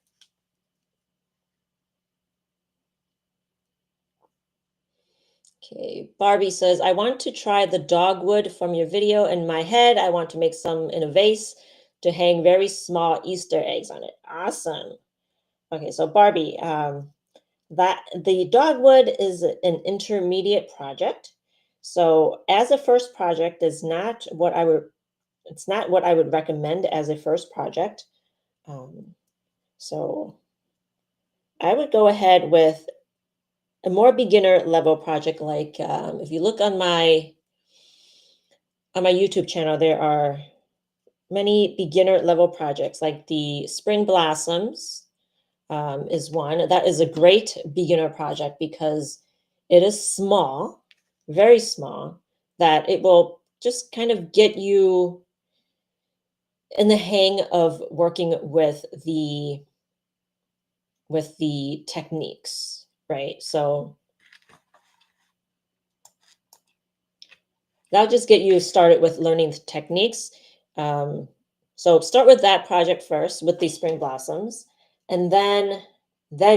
Okay, Barbie says, I want to try the dogwood from your video in my head. I want to make some in a vase to hang very small Easter eggs on it. Awesome. Okay, so Barbie, that the dogwood is an intermediate project. So as a first project is not what I would, it's not what I would recommend as a first project. So I would go ahead with a more beginner level project. Like if you look on my YouTube channel, there are many beginner level projects like the Spring Blossoms is one. That is a great beginner project because it is small, very small, that it will just kind of get you in the hang of working with the techniques, right? So that'll just get you started with learning the techniques. So start with that project first with the Spring Blossoms, and then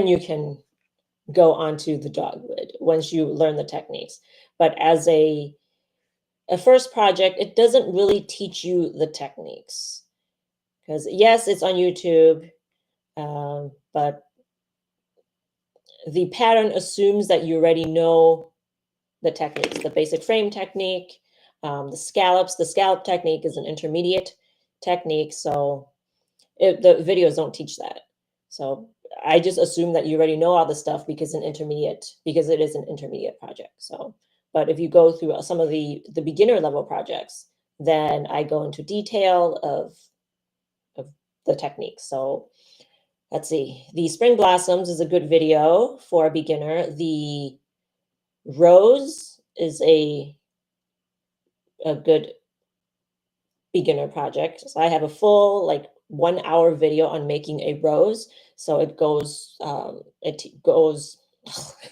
you can go onto the dogwood once you learn the techniques. But as a first project, it doesn't really teach you the techniques because yes, it's on YouTube, but the pattern assumes that you already know the techniques, the basic frame technique, the scallops. The scallop technique is an intermediate technique, so the videos don't teach that. So I just assume that you already know all the stuff because it is an intermediate project. So, but if you go through some of the beginner level projects, then I go into detail of the techniques. So let's see. The Spring Blossoms is a good video for a beginner. The Rose is a good beginner project. So I have a full like 1 hour video on making a rose. So it goes,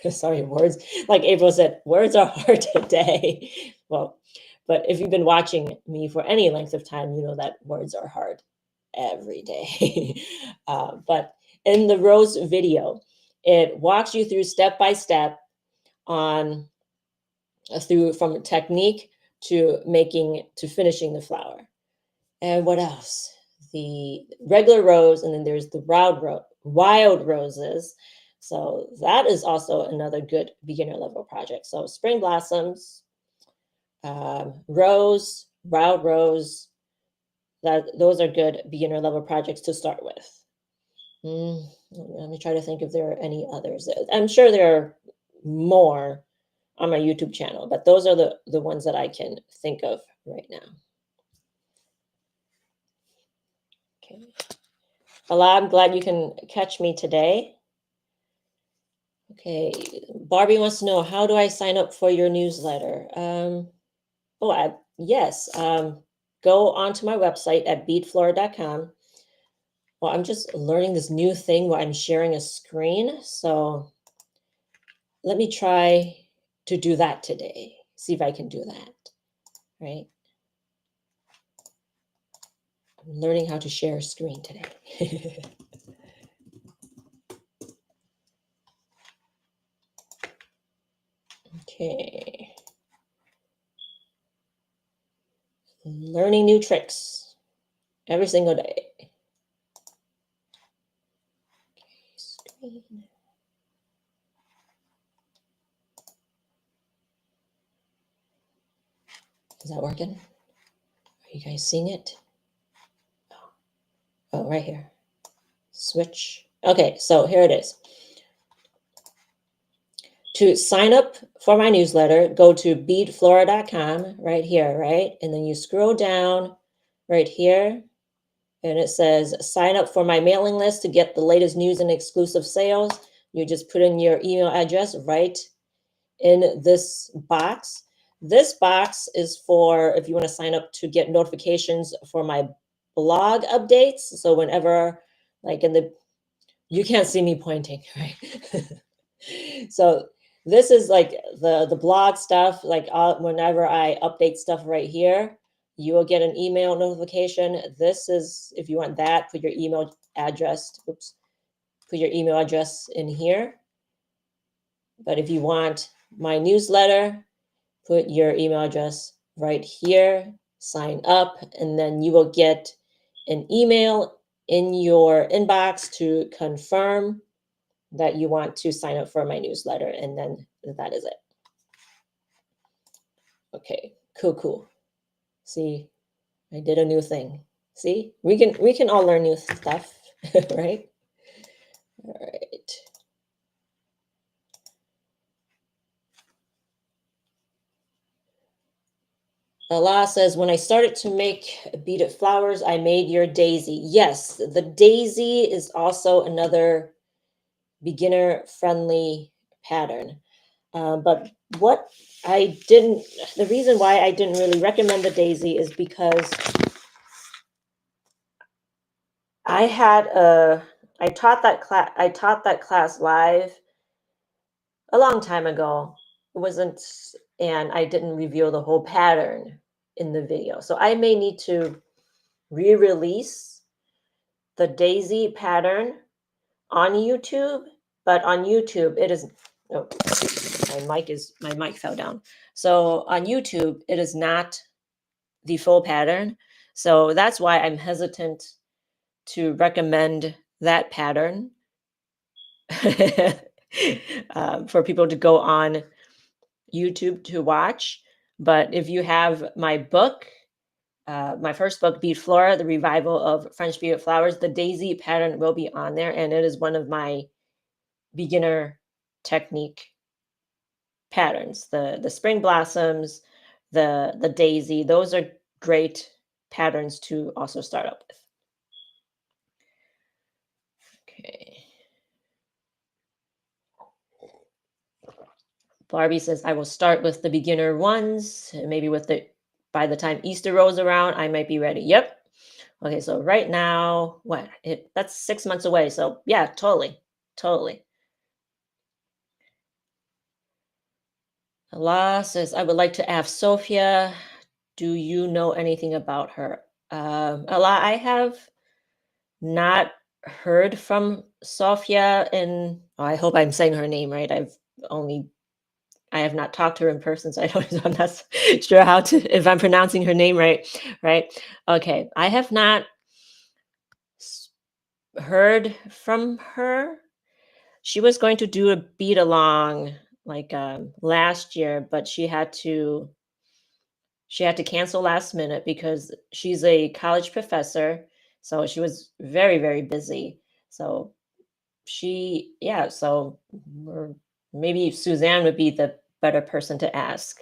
sorry, words, like April said, words are hard today. Well, but if you've been watching me for any length of time, you know that words are hard every day. But in the rose video, it walks you through step by step on through from technique to making to finishing the flower. And what else? The regular rose, and then there's the wild roses. So that is also another good beginner level project. So spring blossoms, rose, wild rose, those are good beginner level projects to start with. Let me try to think if there are any others. I'm sure there are more on my YouTube channel, but those are the ones that I can think of right now. Okay. Ala, I'm glad you can catch me today. Okay, Barbie wants to know, how do I sign up for your newsletter? Yes, go onto my website at beadflora.com. Well, I'm just learning this new thing where I'm sharing a screen. So let me try to do that today. See if I can do that, right? I'm learning how to share a screen today. Okay. Learning new tricks every single day. Okay, screen. Is that working? Are you guys seeing it? Oh, right here. Switch. Okay, so here it is. To sign up for my newsletter, go to beadflora.com right here, right? And then you scroll down right here, and it says sign up for my mailing list to get the latest news and exclusive sales. You just put in your email address right in this box. This box is for if you want to sign up to get notifications for my blog updates. So whenever, like you can't see me pointing, right? So this is like the blog stuff, like whenever I update stuff right here, you will get an email notification. This is, if you want that, put your email address, put your email address in here. But if you want my newsletter, put your email address right here, sign up, and then you will get an email in your inbox to confirm that you want to sign up for my newsletter, and then that is it. Okay, cool. See, I did a new thing. See, we can all learn new stuff, right? All right. Allah says, when I started to make beaded flowers, I made your daisy. Yes, the daisy is also another beginner friendly pattern. But the reason why I didn't really recommend the daisy is because I taught that class live a long time ago. It wasn't, and I didn't reveal the whole pattern in the video. So I may need to re-release the daisy pattern on YouTube, but on YouTube it is, oh, my mic fell down. So on YouTube, it is not the full pattern. So that's why I'm hesitant to recommend that pattern for people to go on YouTube to watch. But if you have my book, my first book, Bead Flora, The Revival of French Beaded Flowers, the daisy pattern will be on there, and it is one of my beginner technique patterns. The spring blossoms, the daisy, those are great patterns to also start up with. Okay. Barbie says, I will start with the beginner ones, maybe by the time Easter rolls around, I might be ready. Yep. Okay, so right now, that's 6 months away. So yeah, totally, totally. Allah says, I would like to ask Sophia, do you know anything about her? Allah, I have not heard from Sophia I hope I'm saying her name right. I have not talked to her in person, so I'm not sure if I'm pronouncing her name right. Right. Okay. I have not heard from her. She was going to do a beat along like last year, but she had to cancel last minute because she's a college professor, so she was very very busy. So maybe Suzanne would be the better person to ask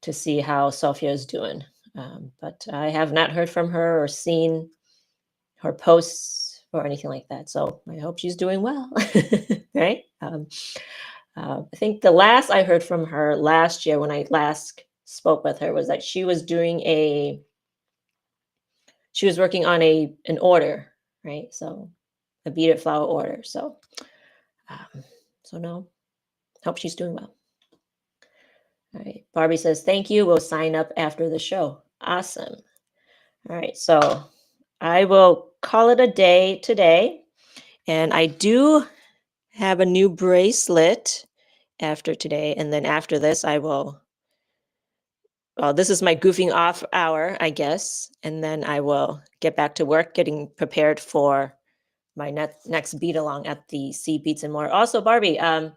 to see how Sophia is doing. But I have not heard from her or seen her posts or anything like that. So I hope she's doing well. Right? I think the last I heard from her last year when I last spoke with her was that she was working on an order, right? So a beaded flower order. Um, so no, hope she's doing well. All right. Barbie says, thank you. We'll sign up after the show. Awesome. All right. So I will call it a day today. And I do have a new bracelet after today. And then after this, this is my goofing off hour, I guess. And then I will get back to work, getting prepared for my next beat along at the Seed, Beads and More. Also, Barbie, I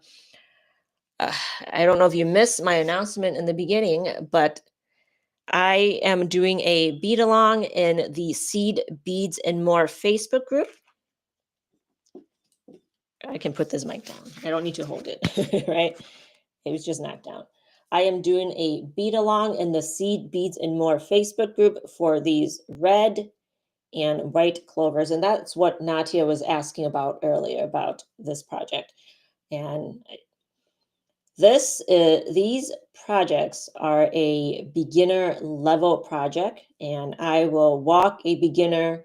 don't know if you missed my announcement in the beginning, but I am doing a beat along in the Seed, Beads and More Facebook group. I can put this mic down. I don't need to hold it, right? It was just knocked down. I am doing a beat along in the Seed, Beads and More Facebook group for these red and white clovers. And that's what Natia was asking about earlier about this project. And these projects are a beginner level project, and I will walk a beginner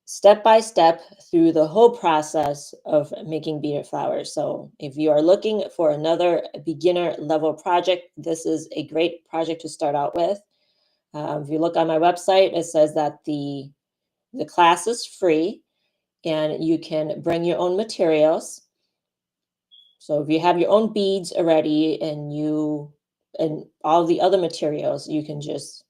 step by step through the whole process of making beaded flowers. So if you are looking for another beginner level project, this is a great project to start out with. If you look on my website, it says that the class is free and you can bring your own materials. So if you have your own beads already and all the other materials, you can just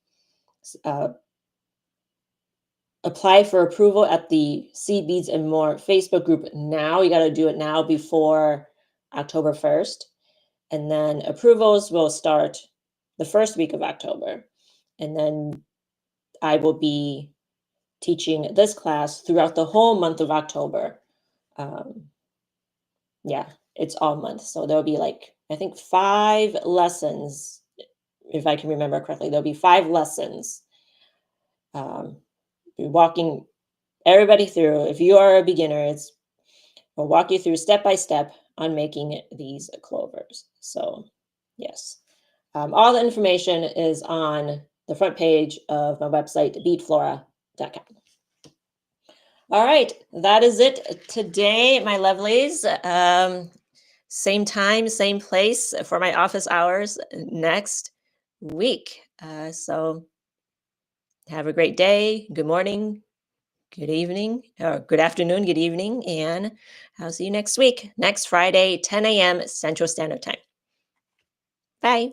apply for approval at the Seed, Beads and More Facebook group now. You got to do it now before October 1st. And then approvals will start the first week of October. And then I will be teaching this class throughout the whole month of October. It's all month. So there'll be I think 5 lessons, if I can remember correctly. There'll be 5 lessons. Walking everybody through. If you are a beginner, we'll walk you through step by step on making these clovers. So yes, all the information is on the front page of my website, beadflora.com. All right, that is it today, my lovelies. Same time, same place for my office hours next week. So have a great day. Good morning, good evening, or good afternoon, good evening, and I'll see you next week, next Friday, 10 a.m. Central Standard Time. Bye.